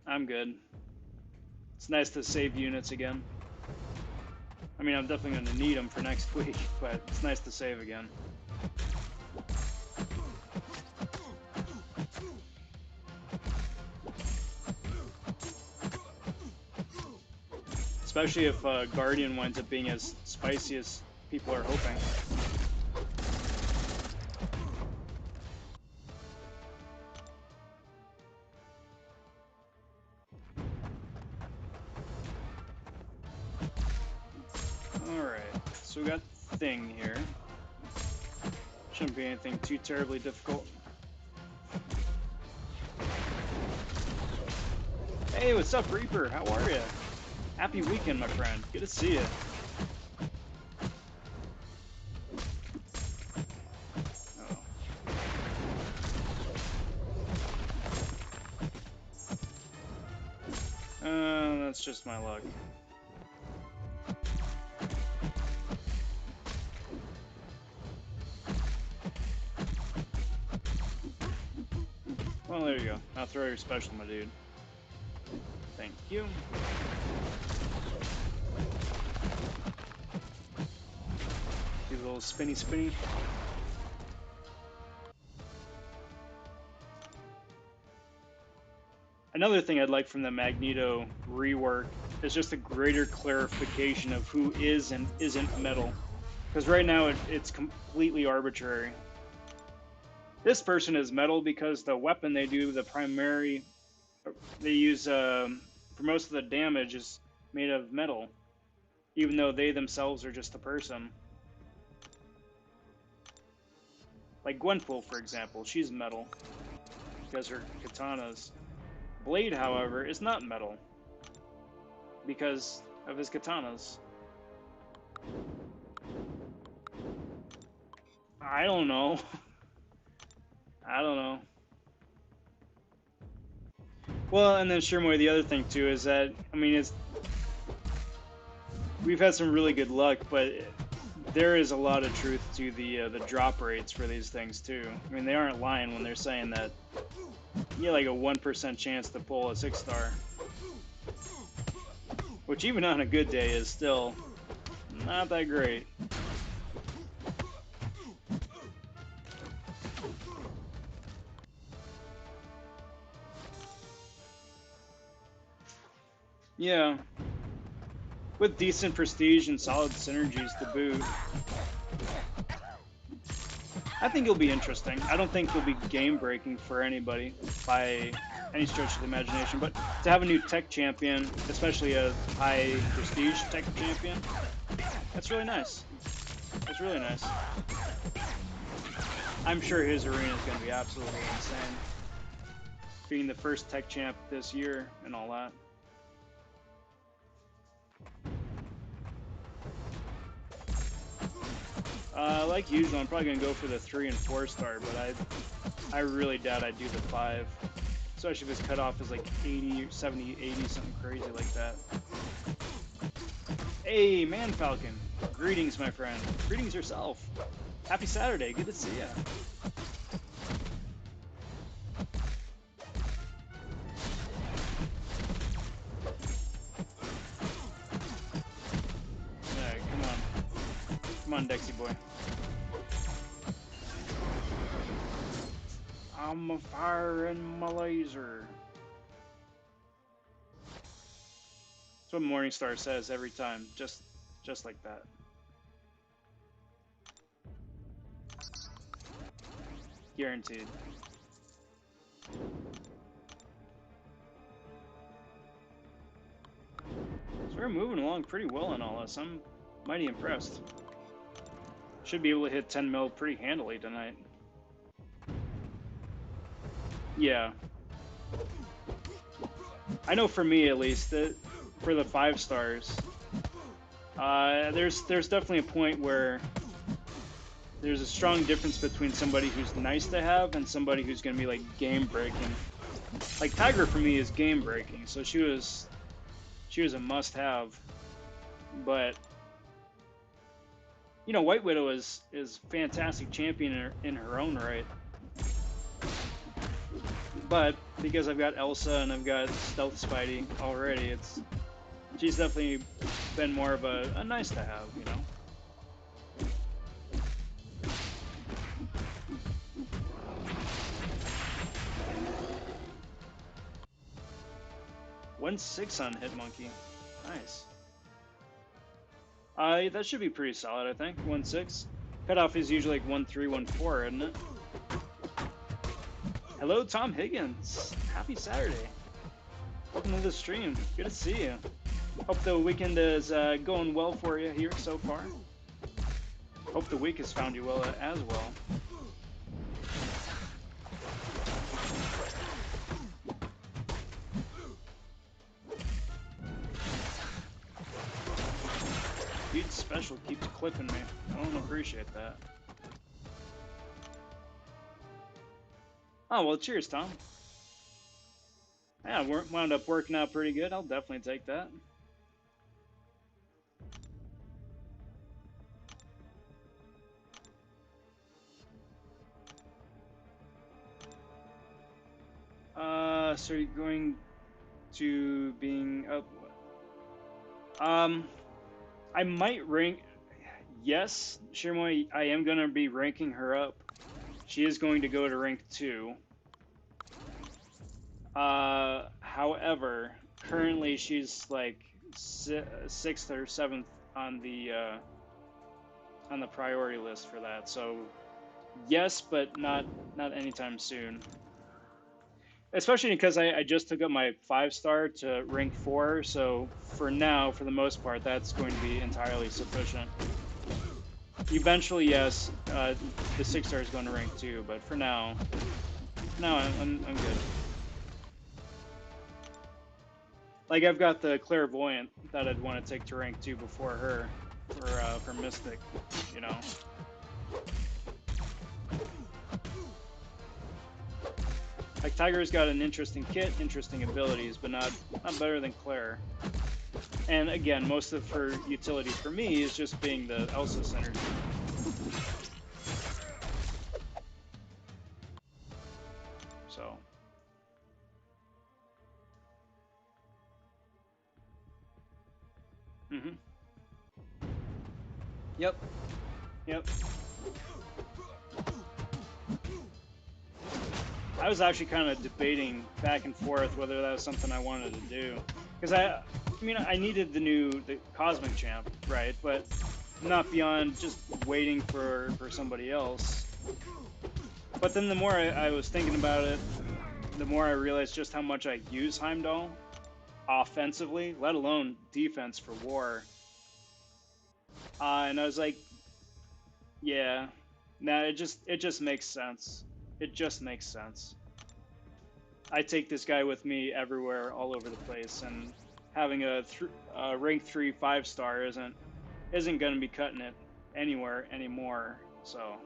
I'm good. It's nice to save units again. I mean, I'm definitely going to need them for next week, but it's nice to save again. Especially if Guardian winds up being as spicy as people are hoping. Alright, so we got Thing here. Shouldn't be anything too terribly difficult. Hey, what's up, Reaper? How are ya? Happy weekend, my friend. Good to see you. That's just my luck. Well, there you go. Now throw your special, my dude. Thank you. Do a little spinny spinny. Another thing I'd like from the Magneto rework is just a greater clarification of who is and isn't metal. Because right now it's completely arbitrary. This person is metal because the weapon they do, the primary they use for most of the damage is made of metal, even though they themselves are just a person. Like Gwenpool, for example, she's metal because her katanas. Blade, however, is not metal because of his katanas. I don't know. I don't know. Well, and then Shermoy, the other thing too is that, I mean, we've had some really good luck, but there is a lot of truth to the drop rates for these things too. I mean, they aren't lying when they're saying that you get like a 1% chance to pull a 6-star, which even on a good day is still not that great. Yeah. With decent prestige and solid synergies to boot. I think it'll be interesting. I don't think it'll be game-breaking for anybody by any stretch of the imagination, but to have a new tech champion, especially a high prestige tech champion, that's really nice. That's really nice. I'm sure his arena is going to be absolutely insane. Being the first tech champ this year and all that. Like usual, I'm probably going to go for the 3 and 4 star, but I really doubt I'd do the 5. Especially if his cutoff is like 80, 70, 80, something crazy like that. Hey, Man Falcon. Greetings, my friend. Greetings yourself. Happy Saturday. Good to see ya. Alright, come on. Come on, Dexy boy. I'm a firing my laser. That's what Morningstar says every time, just like that. Guaranteed. So we're moving along pretty well in all this. I'm mighty impressed. Should be able to hit 10 mil pretty handily tonight. Yeah. I know for me at least that for the 5 stars, there's definitely a point where there's a strong difference between somebody who's nice to have and somebody who's going to be like game breaking. Like Tiger for me is game breaking, so she was a must have. But you know, White Widow is fantastic champion in her own right. But because I've got Elsa and I've got Stealth Spidey already, she's definitely been more of a nice to have, you know. $1.6 on Hitmonkey. Nice. That should be pretty solid, I think. 1.6. Cutoff is usually like 1.3, 1.4, isn't it? Hello, Tom Higgins. Happy Saturday. Welcome to the stream. Good to see you. Hope the weekend is going well for you here so far. Hope the week has found you well as well. Dude Special keeps clipping me. I don't appreciate that. Oh, well, cheers, Tom. Yeah, wound up working out pretty good. I'll definitely take that. So you're going to being up. I might rank. Yes, Shirmoy, I am gonna be ranking her up. She is going to go to rank 2. However, currently she's like 6th or 7th on the priority list for that. So yes, but not anytime soon. Especially because I just took up my 5-star to rank 4, so for now, for the most part, that's going to be entirely sufficient. Eventually, yes, the 6-star is going to rank 2, but for now, I'm good. Like I've got the Clairvoyant that I'd want to take to rank 2 before her for Mystic, you know. Like Tiger's got an interesting kit, interesting abilities, but not better than Claire. And again, most of her utility for me is just being the Elsa synergy. So. Mm-hmm. Yep. I was actually kind of debating back and forth whether that was something I wanted to do. Because I mean, I needed the Cosmic Champ, right? But not beyond just waiting for somebody else. But then the more I was thinking about it, the more I realized just how much I use Heimdall offensively, let alone defense for war. And I was like, yeah, nah, it just makes sense. It just makes sense. I take this guy with me everywhere, all over the place, and having a rank 3 5-star isn't going to be cutting it anywhere anymore. So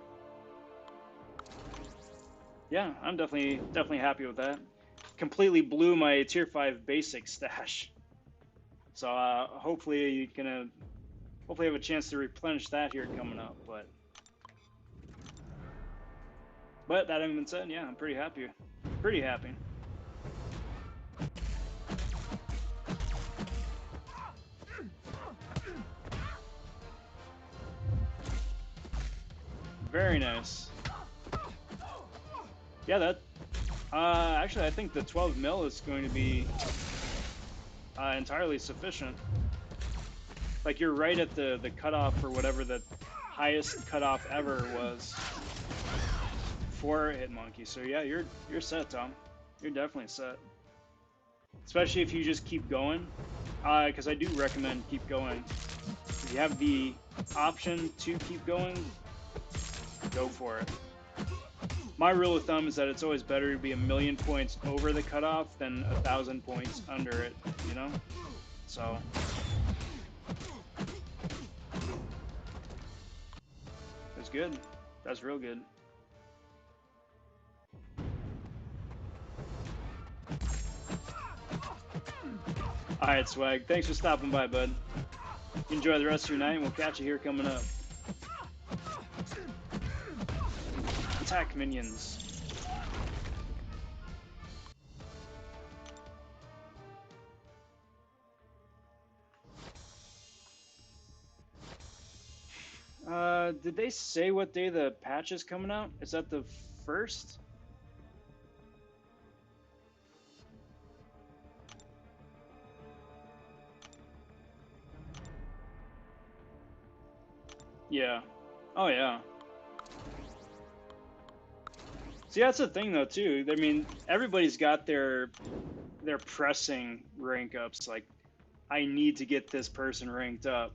yeah, I'm definitely happy with that. completely blew my tier 5 basic stash. So hopefully you can hopefully have a chance to replenish that here coming up. But that having been said, yeah, I'm pretty happy. Pretty happy. Very nice. Yeah, that. Actually, I think the 12 mil is going to be entirely sufficient. Like you're right at the cutoff or whatever the highest cutoff ever was for a hit monkey. So yeah, you're set, Tom. You're definitely set. Especially if you just keep going, because I do recommend keep going. If you have the option to keep going, go for it. My rule of thumb is that it's always better to be 1,000,000 points over the cutoff than 1,000 points under it, you know? So. That's good. That's real good. Alright, Swag. Thanks for stopping by, bud. Enjoy the rest of your night, and we'll catch you here coming up. Attack minions. Did they say what day the patch is coming out? Is that the 1st? Yeah. Oh, yeah. See, that's the thing, though, too. I mean, everybody's got their pressing rank ups. Like, I need to get this person ranked up.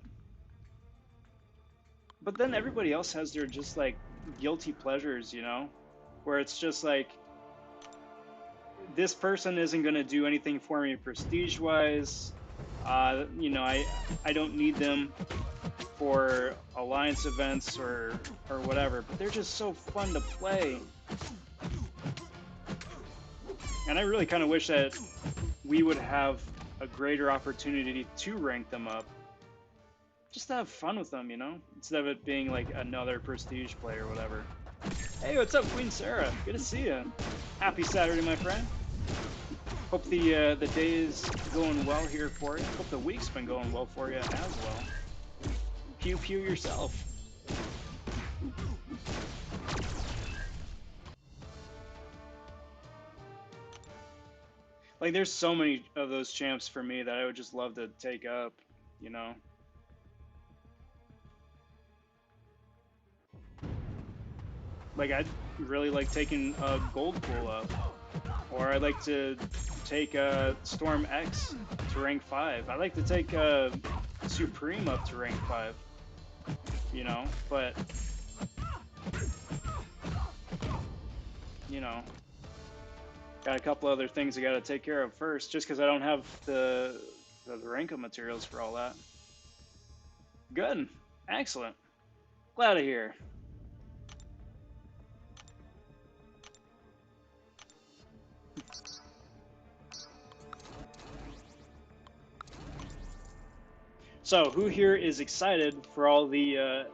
But then everybody else has their just, like, guilty pleasures, you know? Where it's just like, this person isn't going to do anything for me prestige-wise. You know, I don't need them for alliance events or whatever, but they're just so fun to play. And I really kind of wish that we would have a greater opportunity to rank them up. Just to have fun with them, you know? Instead of it being like another prestige play or whatever. Hey, what's up, Queen Sarah? Good to see you. Happy Saturday, my friend. Hope the day is going well here for you. Hope the week's been going well for you as well. Pew pew yourself. Like, there's so many of those champs for me that I would just love to take up, you know? Like, I'd really like taking a gold pool up. Or I'd like to take Storm X to rank 5. I'd like to take Supreme up to rank 5. You know, but... You know... Got a couple other things I gotta take care of first, just because I don't have the rank up materials for all that. Good. Excellent. Glad to hear. So, who here is excited for all the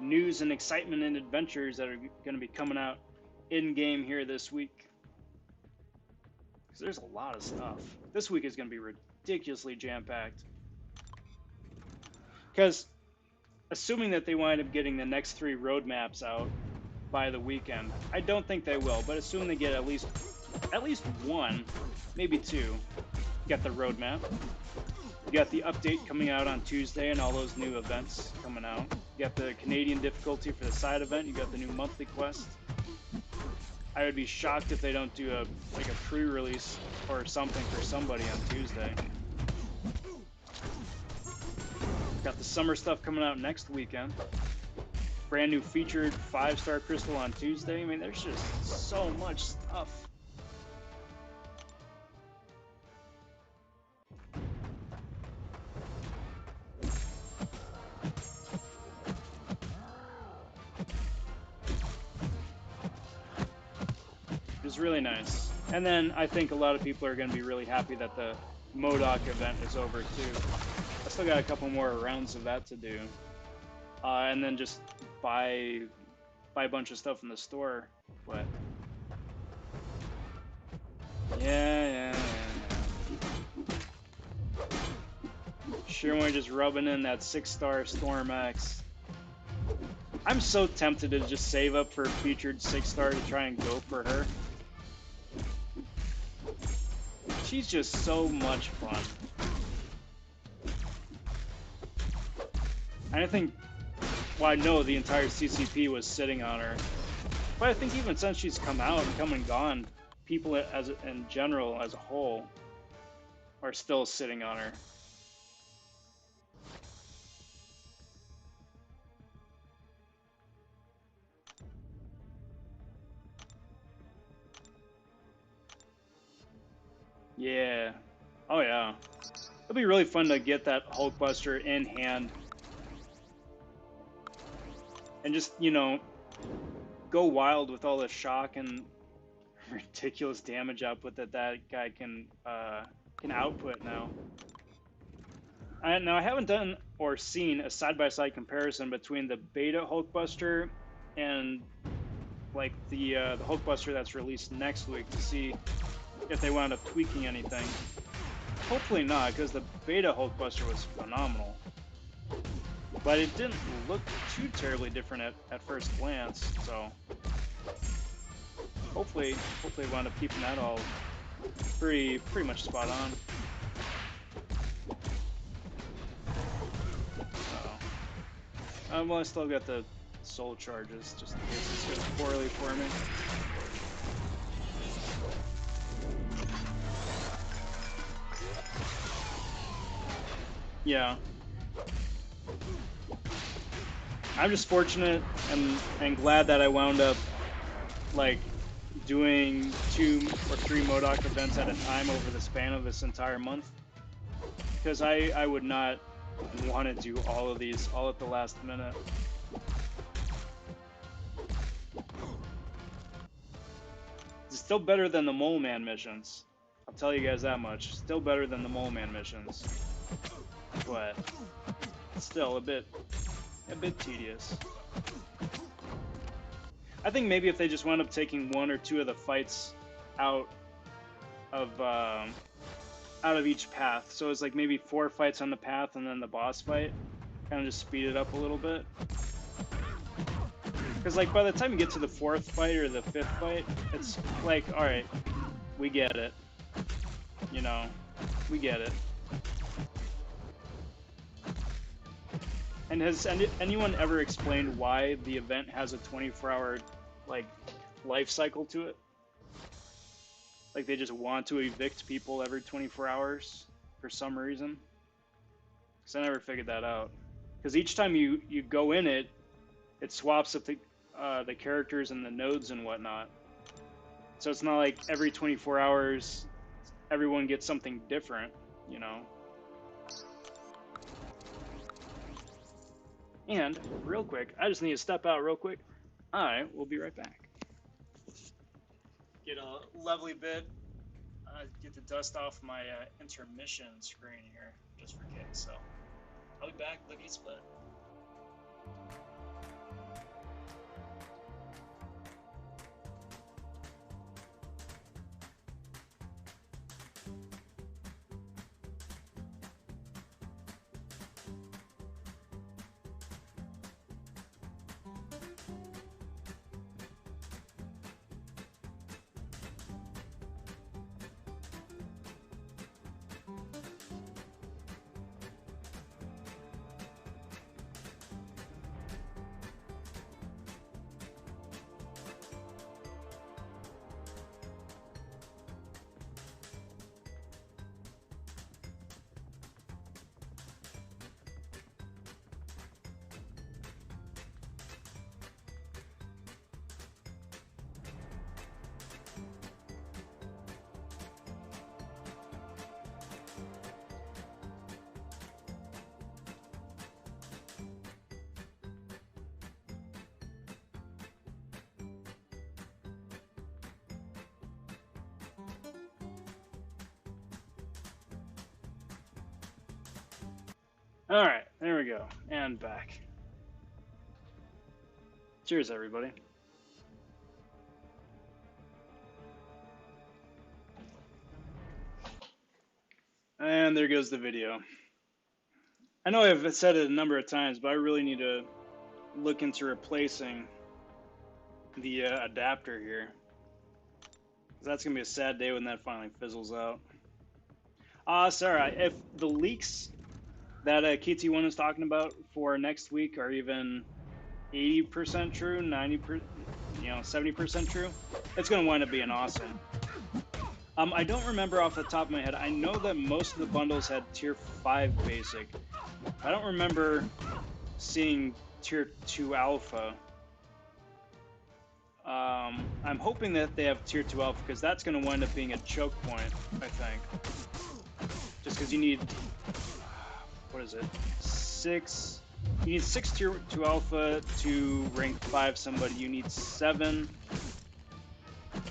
news and excitement and adventures that are going to be coming out in-game here this week? Because there's a lot of stuff. This week is going to be ridiculously jam-packed. Because, assuming that they wind up getting the next 3 roadmaps out by the weekend, I don't think they will, but assume they get at least 1, maybe 2, get the roadmap. You got the update coming out on Tuesday and all those new events coming out. You got the Canadian difficulty for the side event. You got the new monthly quest. I would be shocked if they don't do a pre-release or something for somebody on Tuesday. Got the summer stuff coming out next weekend. Brand new featured 5-star crystal on Tuesday. I mean, there's just so much stuff. It was really nice. And then I think a lot of people are going to be really happy that the MODOK event is over too. I still got a couple more rounds of that to do. And then just buy a bunch of stuff in the store. But yeah. Sure, we're just rubbing in that 6-star Storm X. I'm so tempted to just save up for a featured 6-star to try and go for her. She's just so much fun. And I think, well, I know the entire CCP was sitting on her. But I think even since she's come out and come and gone, people in general as a whole are still sitting on her. Yeah. Oh yeah. It'll be really fun to get that Hulkbuster in hand. And just, you know, go wild with all the shock and ridiculous damage output that guy can output now. Now I haven't done or seen a side-by-side comparison between the beta Hulkbuster and like the Hulkbuster that's released next week to see if they wound up tweaking anything. Hopefully not, because the beta Hulkbuster was phenomenal. But it didn't look too terribly different at first glance, so hopefully wound up keeping that all pretty much spot on. Well, I still got the soul charges, just in case it goes poorly for me. Yeah. I'm just fortunate and glad that I wound up like doing 2 or 3 MODOK events at a time over the span of this entire month, because I would not want to do all of these all at the last minute. It's still better than the Mole Man missions. I'll tell you guys that much. Still better than the Mole Man missions, but still a bit tedious. I think maybe if they just wound up taking 1 or 2 of the fights out of each path, so it's like maybe 4 fights on the path and then the boss fight, kind of just speed it up a little bit. Because like by the time you get to the 4th fight or the 5th fight, it's like, all right, we get it. You know, we get it. And has anyone ever explained why the event has a 24-hour like life cycle to it? Like they just want to evict people every 24 hours for some reason? Because I never figured that out. Because each time you go in it, it swaps up the characters and the nodes and whatnot. So it's not like every 24 hours everyone gets something different, you know? And, real quick, I just need to step out real quick. I will be right back. Get a lovely bit, get the dust off my intermission screen here, just for kicks, so I'll be back, lickety split. Alright, there we go. And back. Cheers, everybody. And there goes the video. I know I've said it a number of times, but I really need to look into replacing the adapter here. That's going to be a sad day when that finally fizzles out. Sarah, if the leaks that KT1 is talking about for next week are even 80% true, 90%, 70% true, it's going to wind up being awesome. I don't remember off the top of my head. I know that most of the bundles had tier 5 basic. I don't remember seeing tier 2 alpha. I'm hoping that they have tier 2 alpha because that's going to wind up being a choke point, I think. Just because you need, what is it, 6, you need 6 tier 2 alpha to rank 5 somebody. You need 7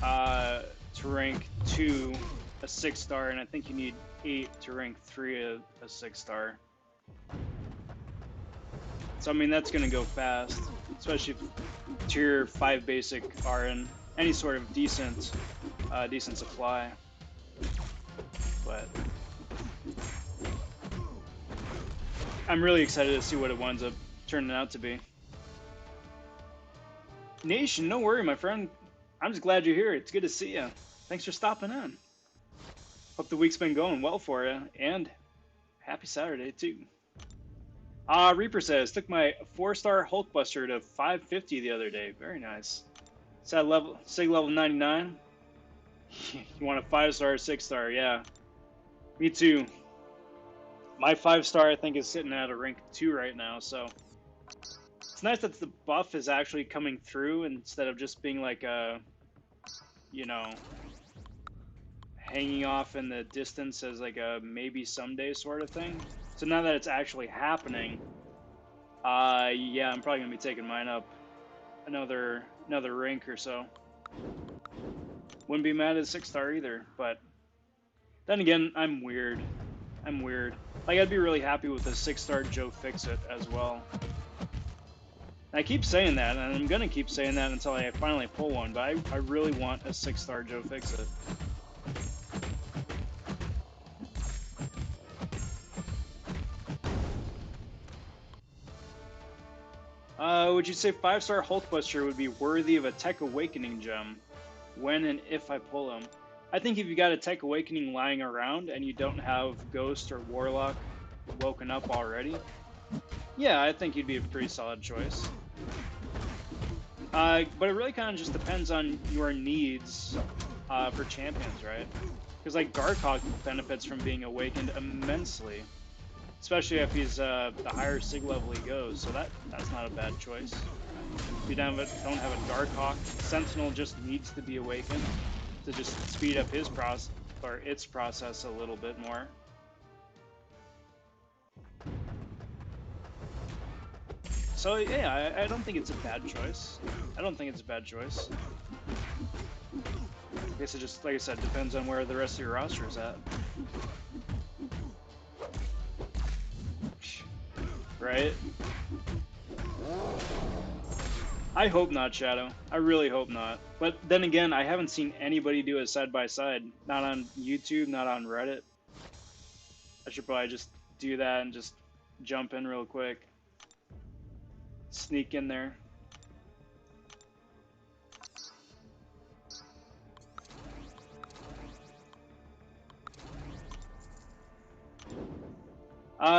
to rank 2 a 6-star, and I think you need 8 to rank 3 a 6-star. So I mean that's going to go fast, especially if tier 5 basic are in any sort of decent supply. But I'm really excited to see what it winds up turning out to be. Nation, no worry, my friend. I'm just glad you're here. It's good to see you. Thanks for stopping in. Hope the week's been going well for you, and happy Saturday too. Reaper says, took my 4-star Hulkbuster to 550 the other day. Very nice. Sad level, SIG level 99. You want a 5-star or 6-star? Yeah. Me too. My 5-star, I think, is sitting at a rank 2 right now, so it's nice that the buff is actually coming through instead of just being like a, hanging off in the distance as like a maybe someday sort of thing. So now that it's actually happening, yeah, I'm probably gonna be taking mine up another rank or so. Wouldn't be mad at a 6-star either, but then again, I'm weird. Like, I'd be really happy with a 6-star Joe Fixit as well. I keep saying that, and I'm gonna keep saying that until I finally pull one, but I really want a 6-star Joe Fixit. Would you say 5-star Hulkbuster would be worthy of a Tech Awakening gem? When and if I pull him? I think if you got a Tech Awakening lying around and you don't have Ghost or Warlock woken up already, yeah, I think you'd be a pretty solid choice. But it really kind of just depends on your needs for champions, right? Because like Darkhawk benefits from being awakened immensely, especially if he's the higher SIG level he goes. So that's not a bad choice. If you don't have a Darkhawk, Sentinel just needs to be awakened to just speed up his its process a little bit more. So yeah, I don't think it's a bad choice. I guess it just, like I said, depends on where the rest of your roster is at. Right? I hope not, Shadow. I really hope not. But then again, I haven't seen anybody do it side by side. Not on YouTube, not on Reddit. I should probably just do that and just jump in real quick. Sneak in there.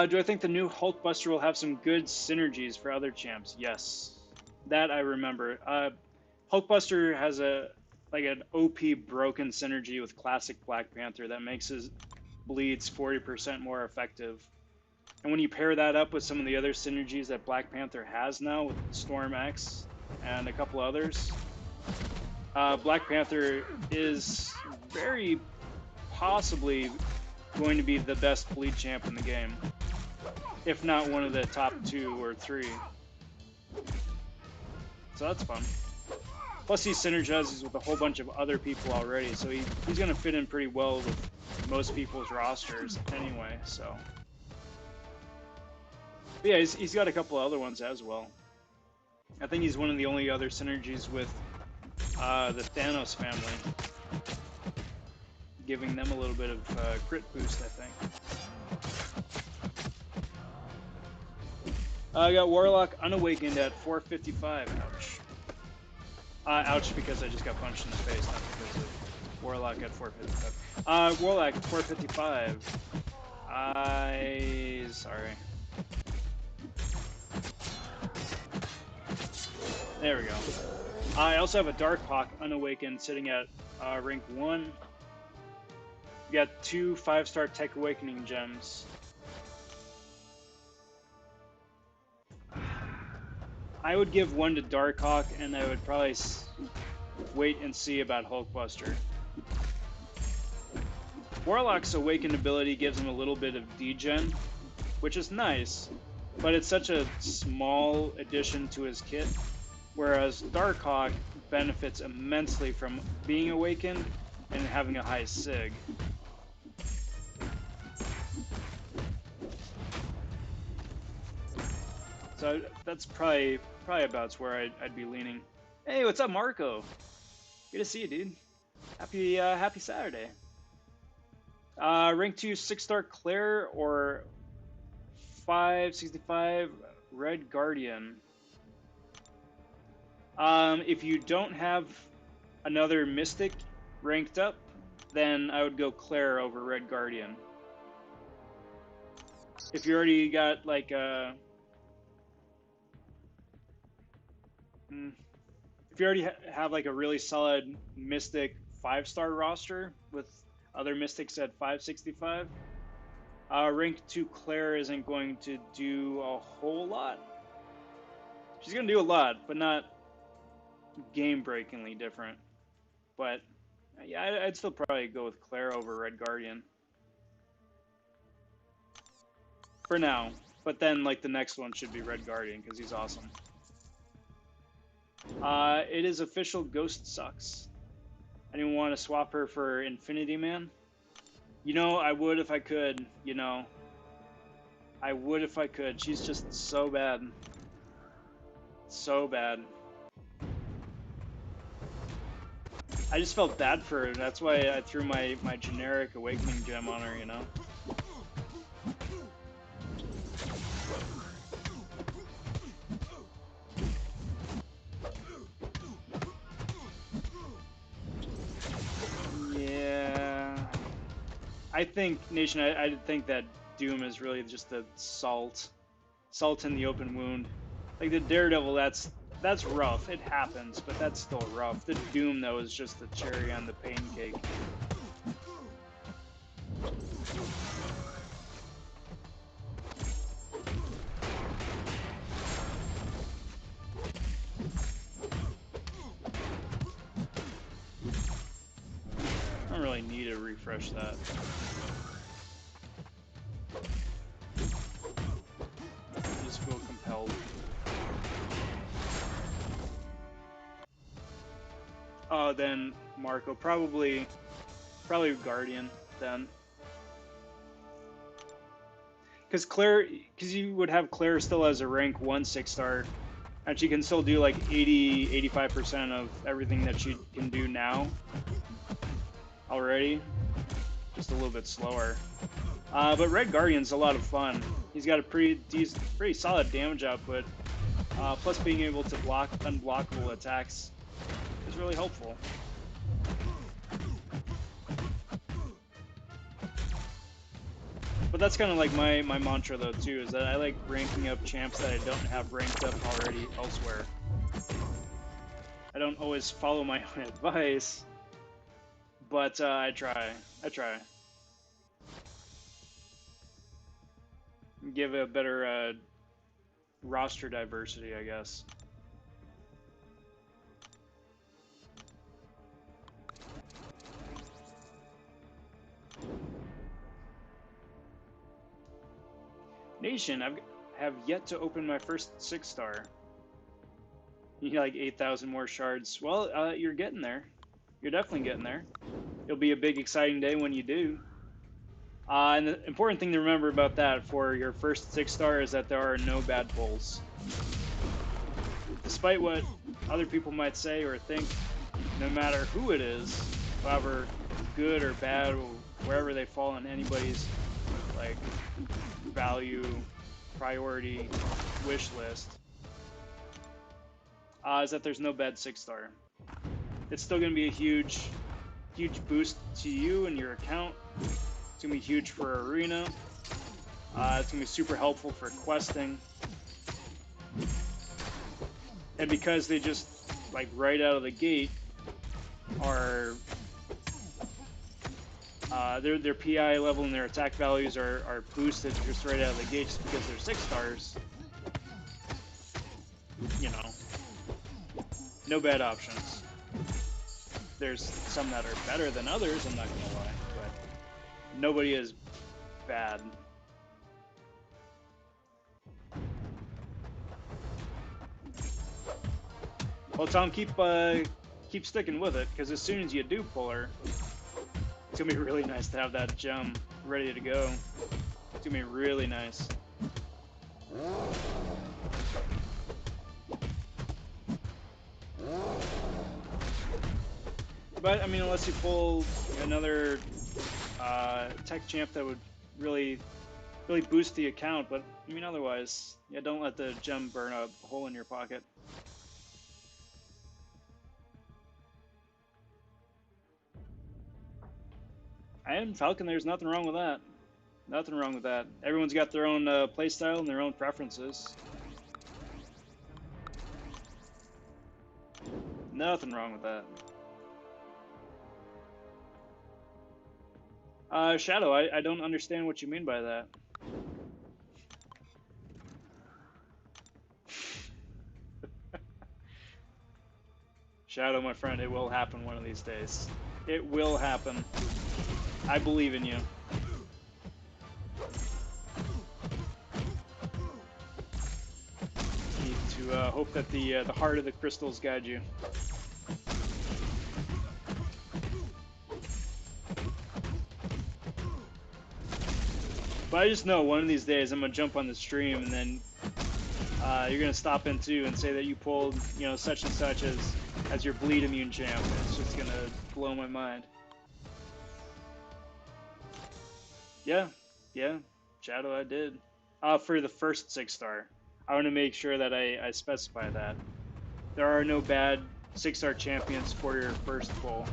Do I think the new Hulkbuster will have some good synergies for other champs? Yes. That I remember. Hulkbuster has an OP broken synergy with classic Black Panther that makes his bleeds 40% more effective. And when you pair that up with some of the other synergies that Black Panther has now with Storm X and a couple others, Black Panther is very possibly going to be the best bleed champ in the game, if not one of the top 2 or 3. So that's fun. Plus he synergizes with a whole bunch of other people already, so he's going to fit in pretty well with most people's rosters anyway, so. But yeah, he's got a couple other ones as well. I think he's one of the only other synergies with the Thanos family, giving them a little bit of crit boost, I think. I got Warlock Unawakened at 455. Ouch. Ouch, because I just got punched in the face, not because of Warlock at 455. Warlock at 455. Sorry. There we go. I also have a Darkhawk Unawakened sitting at rank 1. You got 2 5-star Tech Awakening gems. I would give 1 to Darkhawk, and I would probably wait and see about Hulkbuster. Warlock's Awakened ability gives him a little bit of degen, which is nice, but it's such a small addition to his kit, whereas Darkhawk benefits immensely from being awakened and having a high sig. So that's probably about where I'd be leaning. Hey, what's up, Marco? Good to see you, dude. Happy Saturday. Rank 2 6-star Claire or 565 Red Guardian. If you don't have another Mystic ranked up, then I would go Claire over Red Guardian. If you already got like a... If you already have like a really solid Mystic 5-star roster with other Mystics at 565, rank 2 Claire isn't going to do a whole lot. She's going to do a lot, but not game-breakingly different. But yeah, I'd still probably go with Claire over Red Guardian for now. But then like the next one should be Red Guardian because he's awesome. It is official. Ghost sucks. Anyone want to swap her for Infinity Man? You know, I would if I could. You know, I would if I could. She's just so bad. So bad. I just felt bad for her. That's why I threw my generic Awakening gem on her, you know? Yeah. I think, Nation, I think that Doom is really just the salt in the open wound. Like the Daredevil, that's rough. It happens, but that's still rough. The Doom, though, is just the cherry on the pain cake. I don't really need to refresh that. I just feel compelled. Oh, then Marco, probably Guardian then. Because you would have Claire still as a rank 1 6-star, and she can still do like 85% of everything that she can do now already, just a little bit slower. But Red Guardian's a lot of fun. He's got a pretty solid damage output, plus being able to block unblockable attacks is really helpful. But that's kind of like my mantra though too, is that I like ranking up champs that I don't have ranked up already elsewhere. I don't always follow my own advice, but I try. Give a better roster diversity, I guess. Nation, I have yet to open my first 6-star. You need like 8,000 more shards. Well, you're getting there. You're definitely getting there. It'll be a big, exciting day when you do. And the important thing to remember about that for your first 6-star is that there are no bad pulls. Despite what other people might say or think, no matter who it is, however good or bad, or wherever they fall on anybody's like value, priority, wish list, is that there's no bad 6-star. It's still going to be a huge boost to you and your account. It's going to be huge for Arena. It's going to be super helpful for questing. And because they just, like, right out of the gate are... their PI level and their attack values are boosted just right out of the gate just because they're 6-stars. You know, no bad options. There's some that are better than others, I'm not gonna lie, but nobody is bad. Well, Tom, keep sticking with it, because as soon as you do pull her, it's gonna be really nice to have that gem ready to go. It's gonna be really nice. But I mean, unless you pull another tech champ that would really boost the account. But I mean, otherwise, yeah, don't let the gem burn a hole in your pocket. And Falcon, there's nothing wrong with that. Nothing wrong with that. Everyone's got their own playstyle and their own preferences. Nothing wrong with that. Shadow, I don't understand what you mean by that. Shadow, my friend, it will happen one of these days. It will happen. I believe in you. Need to hope that the heart of the crystals guide you. But I just know one of these days I'm gonna jump on the stream and then you're gonna stop in too and say that you pulled, you know, such and such as your bleed immune champ. It's just gonna blow my mind. Yeah, Shadow, I did. For the first 6-star, I want to make sure that I specify that there are no bad 6-star champions for your first pull.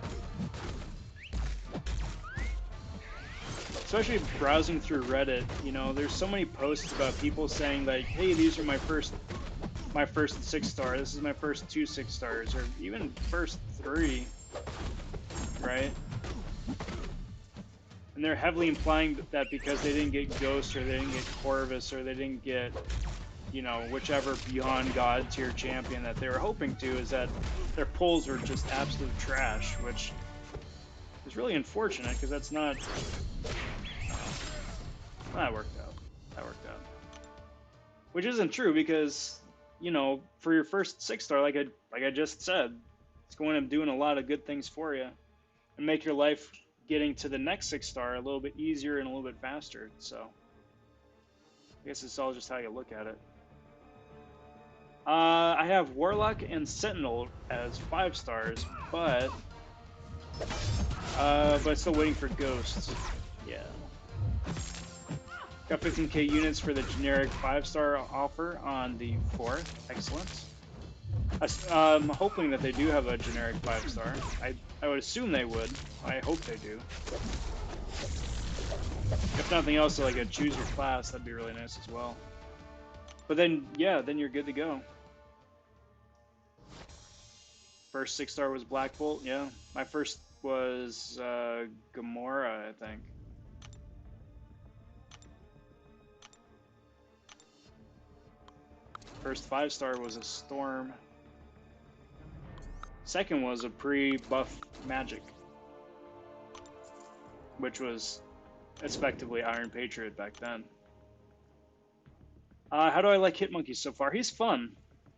Especially browsing through Reddit, you know, there's so many posts about people saying like, hey, these are my first 6-star, this is my first 2 6-stars, or even first 3, right? And they're heavily implying that because they didn't get Ghost, or they didn't get Corvus, or they didn't get, you know, whichever Beyond God tier champion that they were hoping to, is that their pulls were just absolute trash, which is really unfortunate, because that's not... that worked out. That worked out. Which isn't true, because, you know, for your first 6-star, like I just said, it's going to be doing a lot of good things for you, and make your life getting to the next 6-star a little bit easier and a little bit faster. So I guess it's all just how you look at it. I have Warlock and Sentinel as 5-stars, but still waiting for Ghosts. Yeah. Got 15k units for the generic 5-star offer on the 4th. Excellent. I'm hoping that they do have a generic 5-star. I would assume they would. I hope they do. If nothing else, like a choose your class, that'd be really nice as well. But then, yeah, then you're good to go. First 6-star was Black Bolt, yeah. My first was Gamora, I think. First 5-star was a Storm. Second was a pre-buff Magic, which was effectively Iron Patriot back then. How do I like Hitmonkey so far? He's fun.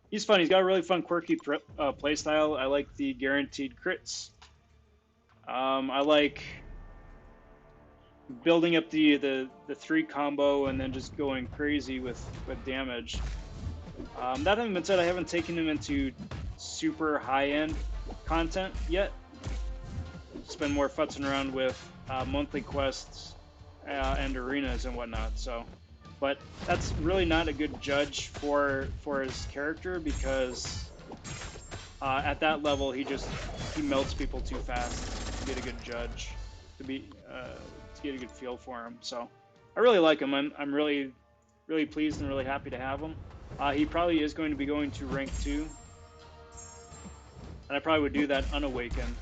He's fun. He's got a really fun, quirky playstyle. I like the guaranteed crits. I like building up the 3 combo and then just going crazy with damage. That having been said, I haven't taken him into super high-end content yet. Just been more futzing around with monthly quests and arenas and whatnot. So, but that's really not a good judge for his character, because at that level he melts people too fast to get a good judge, to get a good feel for him. So I really like him. I'm really pleased and really happy to have him. He probably is going to be going to rank 2, and I probably would do that unawakened.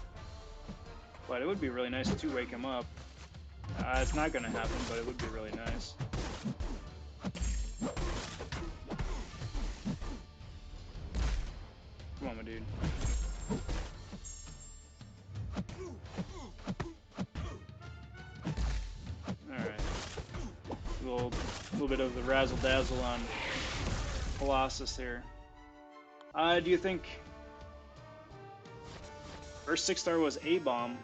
But it would be really nice to wake him up. It's not going to happen, but it would be really nice. Come on, my dude. Alright. A little bit of the razzle-dazzle on Colossus here. Do you think first 6-star was A-Bomb?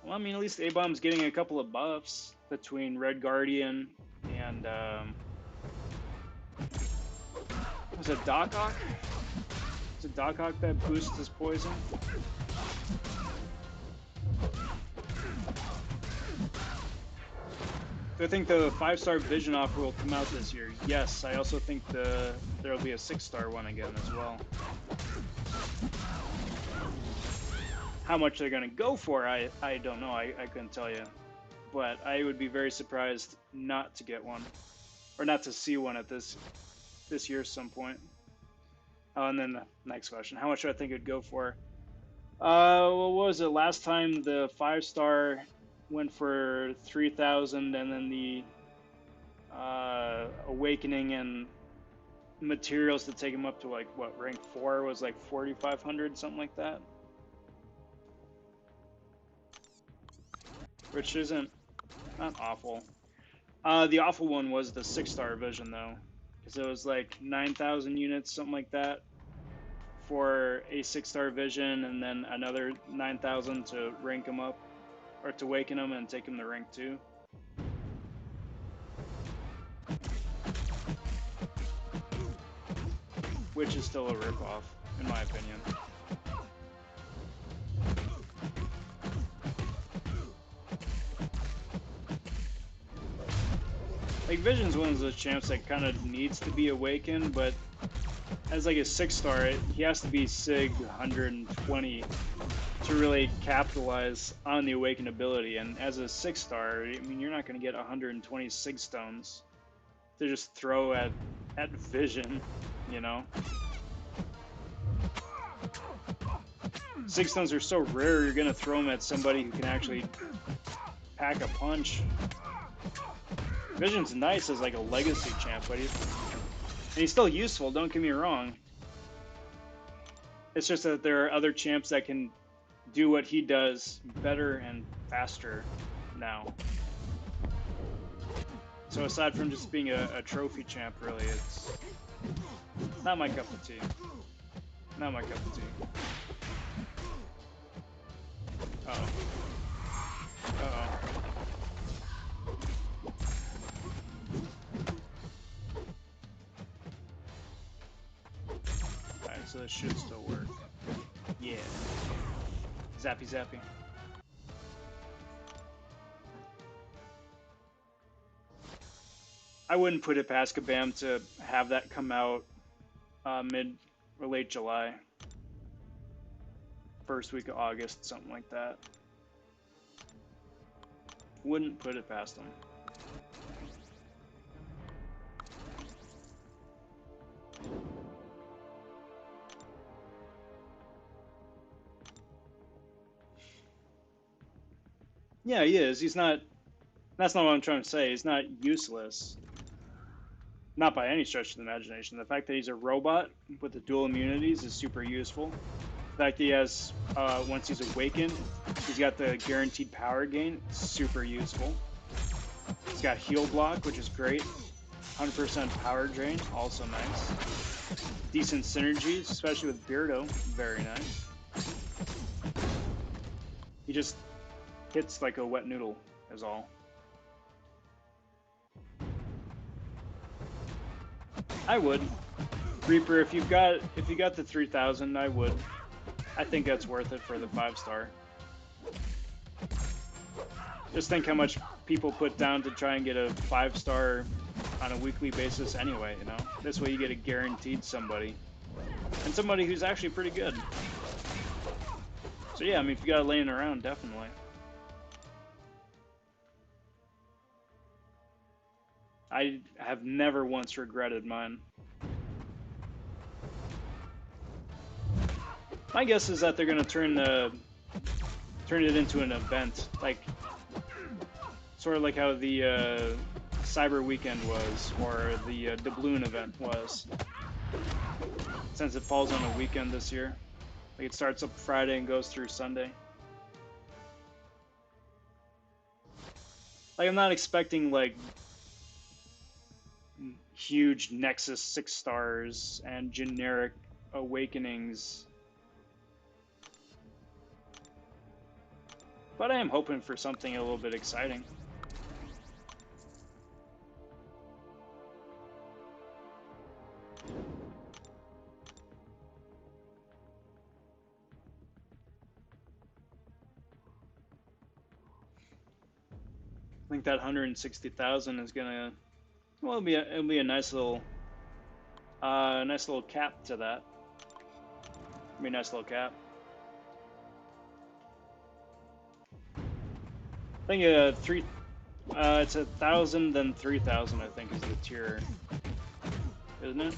Well, I mean, at least A-Bomb's getting a couple of buffs between Red Guardian and, was it Doc Ock? Is it Doc Ock that boosts his poison? Do I think the 5-star Vision offer will come out this year? Yes, I also think there'll be a 6-star one again as well. How much they're going to go for, I don't know. I couldn't tell you. But I would be very surprised not to get one, or not to see one at this year some point. Oh, and then the next question: how much do I think it'd go for? Well, what was it last time? The 5-star went for 3,000, and then the Awakening and materials to take him up to like what, rank 4 was like 4,500, something like that. Which isn't not awful. The awful one was the 6-star Vision though, because it was like 9,000 units, something like that, for a 6-star Vision, and then another 9,000 to rank him up, or to awaken him and take him to rank 2. Which is still a ripoff, in my opinion. Like, Vision's one of those champs that kind of needs to be awakened, but as like a 6-star, he has to be SIG 120 to really capitalize on the awakened ability. And as a 6-star, I mean, you're not going to get 120 SIG stones to just throw at Vision, you know? 6 stones are so rare, you're going to throw them at somebody who can actually pack a punch. Vision's nice as like a legacy champ, but he's still useful, don't get me wrong. It's just that there are other champs that can do what he does better and faster now. So aside from just being a trophy champ, really, it's not my cup of tea. Not my cup of tea. Uh-oh. Uh-oh. Alright, so this should still work. Yeah. Zappy zappy. I wouldn't put it past Kabam to have that come out mid or late July. First week of August, something like that. Wouldn't put it past them. Yeah, he is. He's not... That's not what I'm trying to say. He's not useless. Not by any stretch of the imagination. The fact that he's a robot with the dual immunities is super useful. The fact that he has, once he's awakened, he's got the guaranteed power gain, super useful. He's got heal block, which is great. 100% power drain, also nice. Decent synergies, especially with Beardo, very nice. He just hits like a wet noodle is all. I would. Reaper, if you got the 3000, I would. I think that's worth it for the 5-star. Just think how much people put down to try and get a 5-star on a weekly basis anyway, you know? This way you get a guaranteed somebody. And somebody who's actually pretty good. So yeah, I mean, if you got it laying around, definitely. I have never once regretted mine. My guess is that they're going to turn it into an event, like sort of like how the Cyber Weekend was, or the doubloon event was. Since it falls on a weekend this year, like it starts up Friday and goes through Sunday. Like I'm not expecting like huge Nexus 6 stars and generic awakenings. But I am hoping for something a little bit exciting. I think that 160,000 is gonna, well, it'll be a nice little cap to that. It'll be a nice little cap. I think it's 1,000, then 3,000. I think is the tier, isn't it?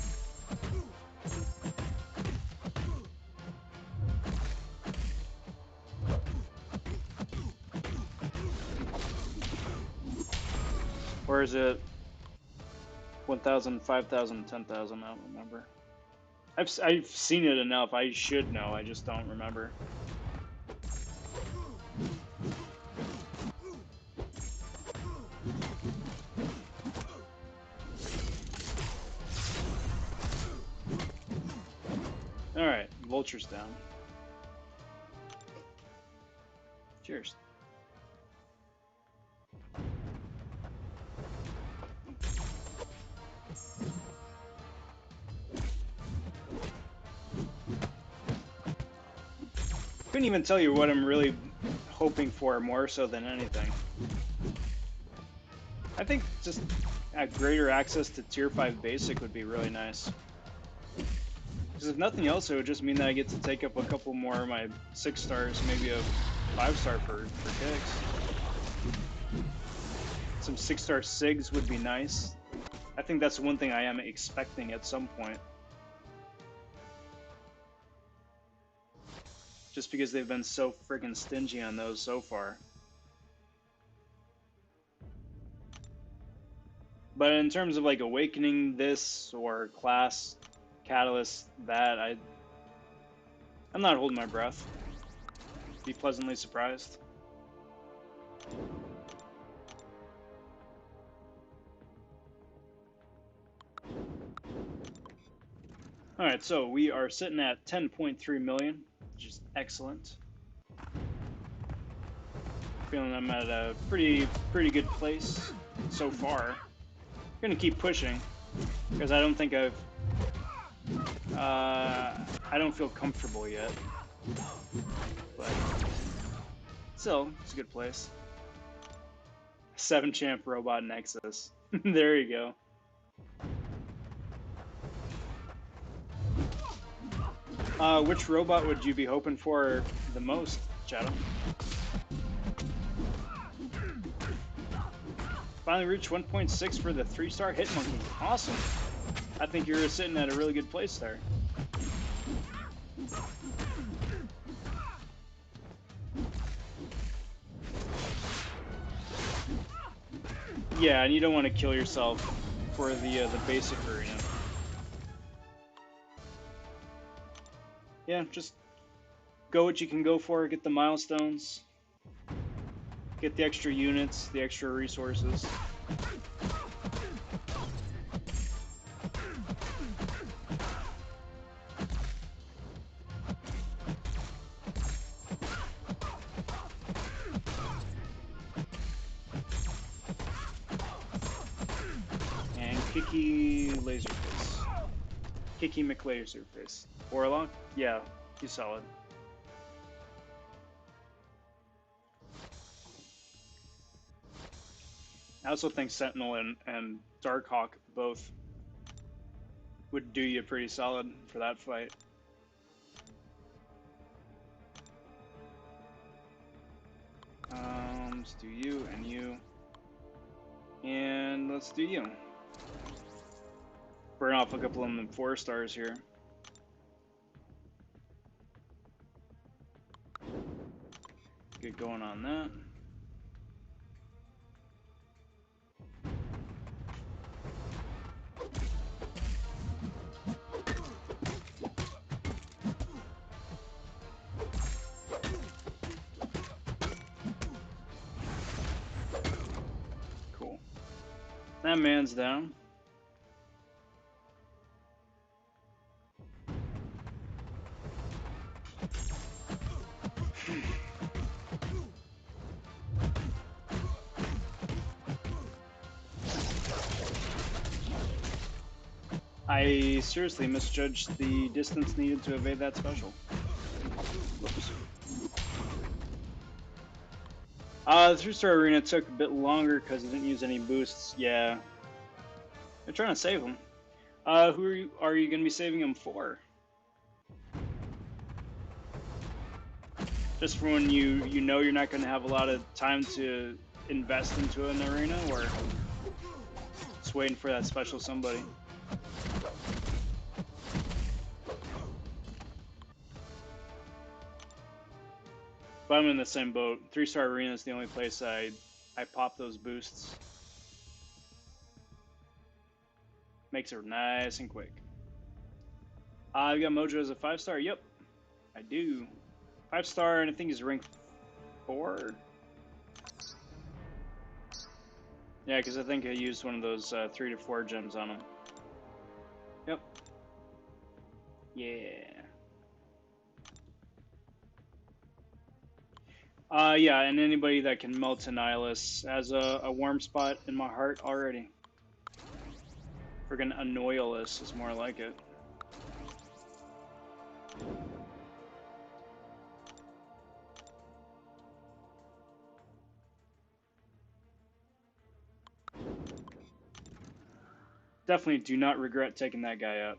Or is it 1,000, 5,000, 10,000? I don't remember. I've seen it enough. I should know. I just don't remember. All right, vulture's down. Cheers. Couldn't even tell you what I'm really hoping for more so than anything. I think just greater access to tier 5 basic would be really nice. Because if nothing else, it would just mean that I get to take up a couple more of my 6 stars, maybe a 5-star for kicks. Some 6-star SIGs would be nice. I think that's one thing I am expecting at some point. Just because they've been so freaking stingy on those so far. But in terms of like awakening this or class catalyst that, I'm not holding my breath. Be pleasantly surprised. Alright, so we are sitting at 10.3 million, which is excellent. Feeling I'm at a pretty good place so far. I'm gonna keep pushing because I don't think I don't feel comfortable yet, but still, it's a good place. 7 champ robot Nexus. There you go. Which robot would you be hoping for the most, Shadow? Finally reached 1.6 for the 3-star hit monkey. Awesome. I think you're sitting at a really good place there. Yeah, and you don't want to kill yourself for the basic arena. Yeah, just go what you can go for, get the milestones, get the extra units, the extra resources. Kiki Laserface. Kiki McLaserface. Warlock? Yeah, he's solid. I also think Sentinel and Darkhawk both would do you pretty solid for that fight. Let's do you and you. And let's do you. Burn off a couple of them 4 stars here. Get going on that. Cool. That man's down. I seriously misjudged the distance needed to evade that special. Whoops. The 3-star arena took a bit longer because it didn't use any boosts. Yeah. They're trying to save him. Who are you going to be saving him for? Just for when you know you're not going to have a lot of time to invest into an arena, or just waiting for that special somebody? But I'm in the same boat. 3-star arena is the only place I pop those boosts. Makes it nice and quick. I've got Mojo as a 5-star. Yep, I do. 5-star, and I think he's rank 4. Yeah, because I think I used one of those 3 to 4 gems on him. Yep. Yeah. Yeah, and anybody that can melt Annihilus has a warm spot in my heart already. Friggin' Annoyalus is more like it. Definitely do not regret taking that guy out.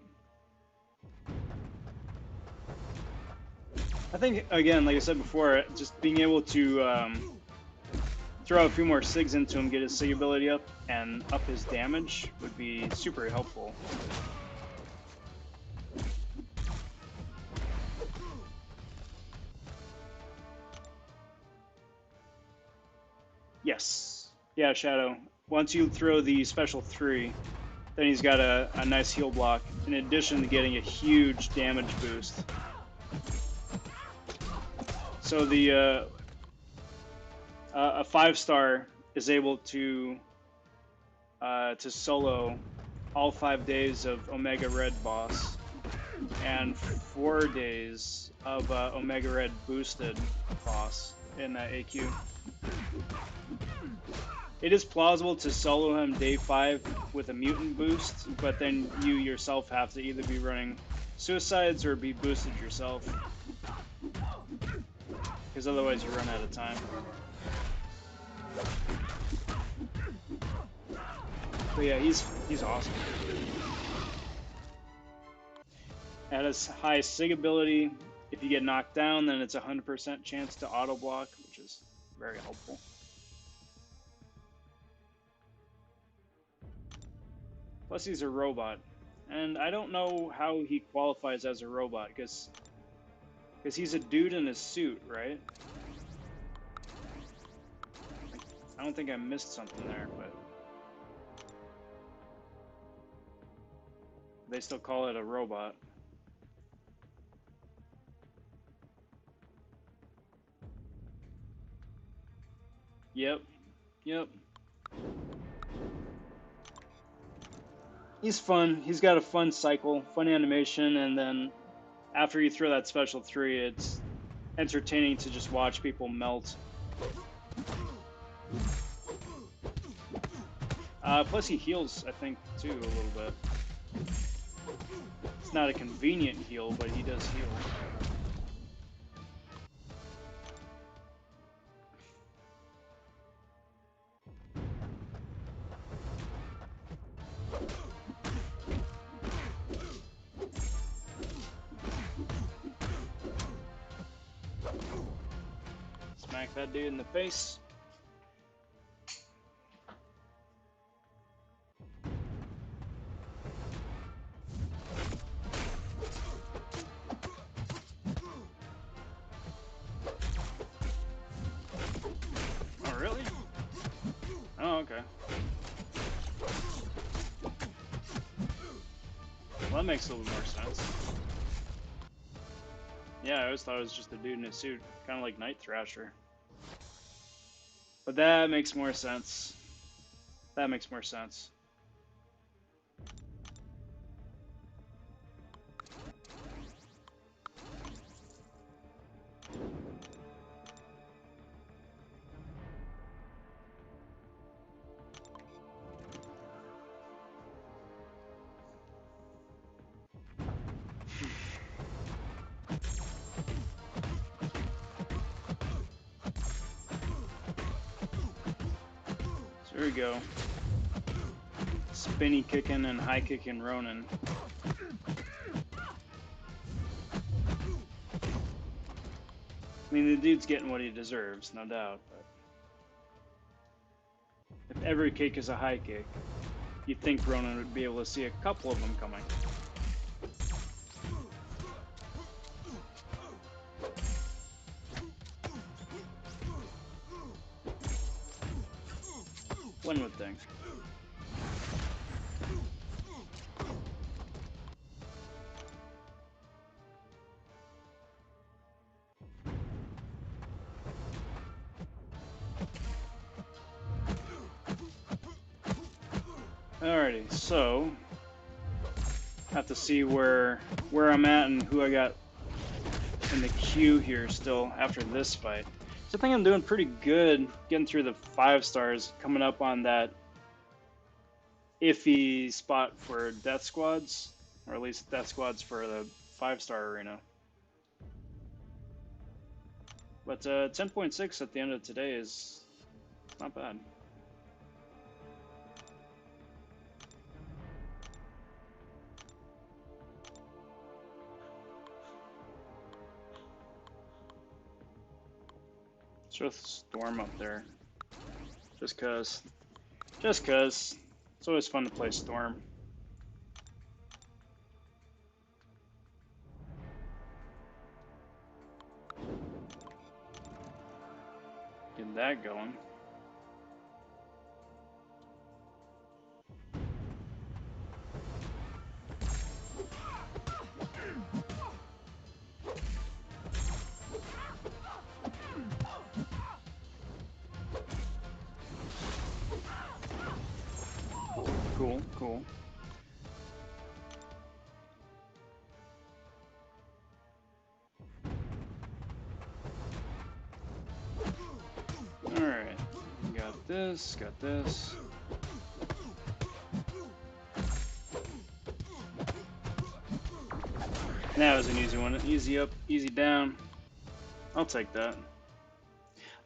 I think, again, like I said before, just being able to throw a few more SIGs into him, get his SIG ability up, and up his damage would be super helpful. Yes. Yeah, Shadow. Once you throw the special 3, then he's got a nice heal block, in addition to getting a huge damage boost. So the a 5-star is able to solo all 5 days of Omega Red boss and 4 days of Omega Red boosted boss in AQ. It is plausible to solo him day 5 with a mutant boost, but then you yourself have to either be running suicides or be boosted yourself, because otherwise you run out of time. But yeah, he's awesome. At his high SIG ability, if you get knocked down, then it's a 100% chance to auto block, which is very helpful. Plus, he's a robot, and I don't know how he qualifies as a robot, because he's a dude in a suit, right? I don't think I missed something there, but they still call it a robot. Yep. He's fun. He's got a fun cycle, fun animation, and then after you throw that special 3, it's entertaining to just watch people melt. Plus he heals, I think, too, a little bit. It's not a convenient heal, but he does heal. Smack that dude in the face. Oh, really? Oh, okay. Well, that makes a little more sense. Yeah, I always thought it was just a dude in a suit, kind of like Night Thrasher. But that makes more sense. That makes more sense. So here we go. Spinny kicking and high kicking Ronin. I mean, the dude's getting what he deserves, no doubt, but if every kick is a high kick, you'd think Ronin would be able to see a couple of them coming. One would think. Alrighty, so have to see where I'm at and who I got in the queue here still after this fight. So I think I'm doing pretty good getting through the 5 stars, coming up on that iffy spot for death squads, or at least death squads for the 5-star arena. But 10.6 at the end of today is not bad. Let's throw Storm up there. Just cause. Just cause. It's always fun to play Storm. Get that going. Cool, cool. Alright. Got this, got this. That was an easy one. Easy up, easy down. I'll take that.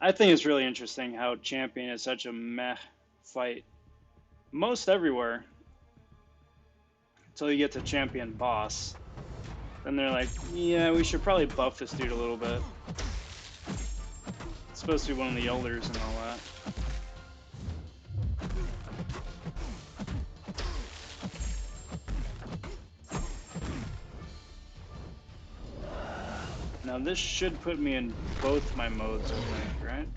I think it's really interesting how Champion is such a meh fight. Most everywhere. Until you get to Champion Boss. Then they're like, yeah, we should probably buff this dude a little bit. It's supposed to be one of the elders and all that. Now this should put me in both my modes, I think, right?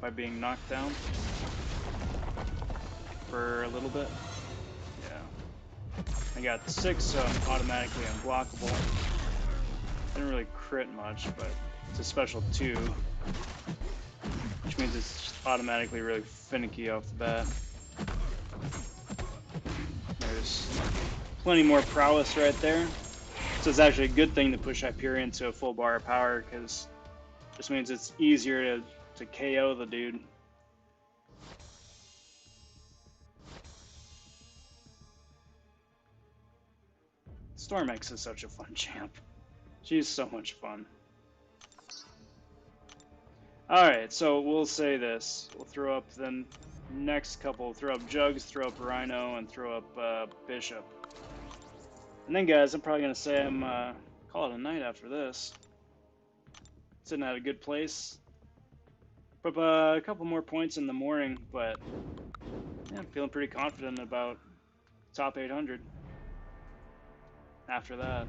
By being knocked down for a little bit. Yeah. I got 6, so I'm automatically unblockable. Didn't really crit much, but it's a special 2. Which means it's automatically really finicky off the bat. There's plenty more prowess right there. So it's actually a good thing to push Hyperion to a full bar of power, because it just means it's easier to KO the dude. Stormx is such a fun champ. She's so much fun. Alright, so we'll say this. We'll throw up the next couple. Throw up Jugs, throw up Rhino, and throw up Bishop. And then, guys, I'm probably going to say I'm call it a night after this. Sitting at a good place. Put up a couple more points in the morning, but yeah, I'm feeling pretty confident about top 800 after that.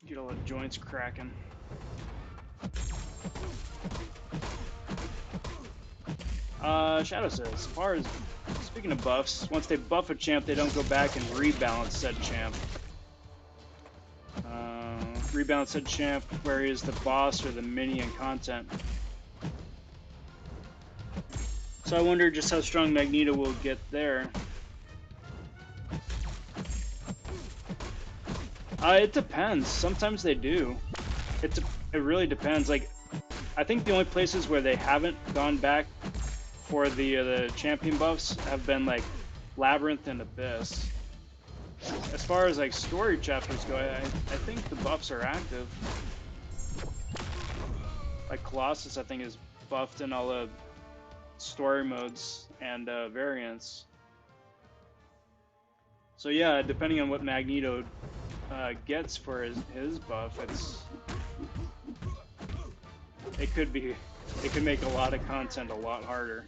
Get all the joints cracking. Shadow says, as far as, speaking of buffs, once they buff a champ, they don't go back and rebalance said champ. Rebalance said champ, where is the boss or the minion content. So I wonder just how strong Magneto will get there. It depends. Sometimes they do. It really depends. Like, I think the only places where they haven't gone back for the champion buffs have been like Labyrinth and Abyss. As far as like story chapters go, I think the buffs are active. Like Colossus, I think is buffed in all the story modes and variants. So yeah, depending on what Magneto gets for his buff, it could make a lot of content a lot harder.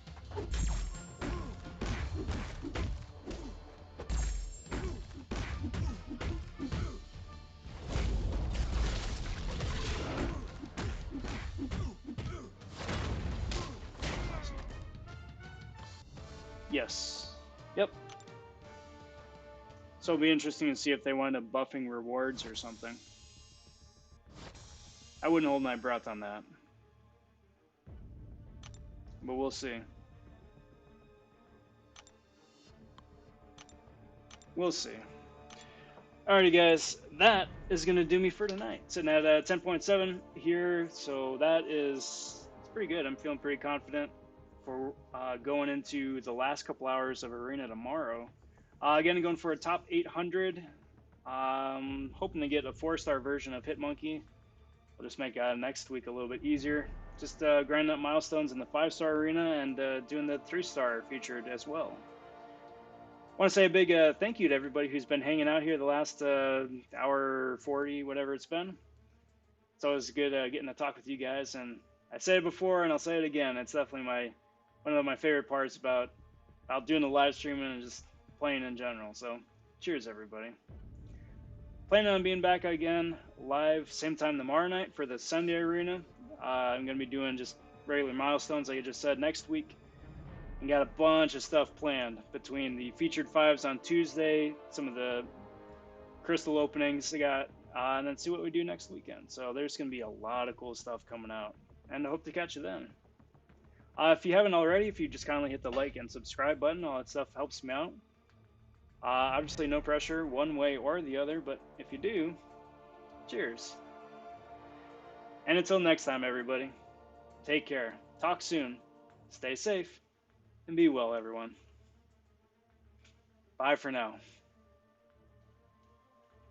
Yes. Yep. So it'll be interesting to see if they wind up buffing rewards or something. I wouldn't hold my breath on that. But we'll see. We'll see. Alrighty, guys. That is going to do me for tonight. Sitting at 10.7 here. So that it's pretty good. I'm feeling pretty confident for going into the last couple hours of Arena tomorrow. Again, going for a top 800. Hoping to get a 4-star version of Hitmonkey. We'll just make next week a little bit easier. Just grinding up milestones in the 5-star arena and doing the 3-star featured as well. I want to say a big thank you to everybody who's been hanging out here the last hour 40, whatever it's been. It's always good getting to talk with you guys, and I said it before and I'll say it again. It's definitely one of my favorite parts about doing the live streaming and just playing in general. So cheers, everybody. Planning on being back again live same time tomorrow night for the Sunday arena. I'm going to be doing just regular milestones like I just said next week. And got a bunch of stuff planned between the featured 5s on Tuesday, some of the crystal openings I got, and then see what we do next weekend. So there's going to be a lot of cool stuff coming out, and I hope to catch you then. If you haven't already, if you just kindly hit the like and subscribe button, all that stuff helps me out. Obviously no pressure one way or the other, but if you do, cheers. And until next time, everybody, take care, talk soon, stay safe, and be well, everyone. Bye for now.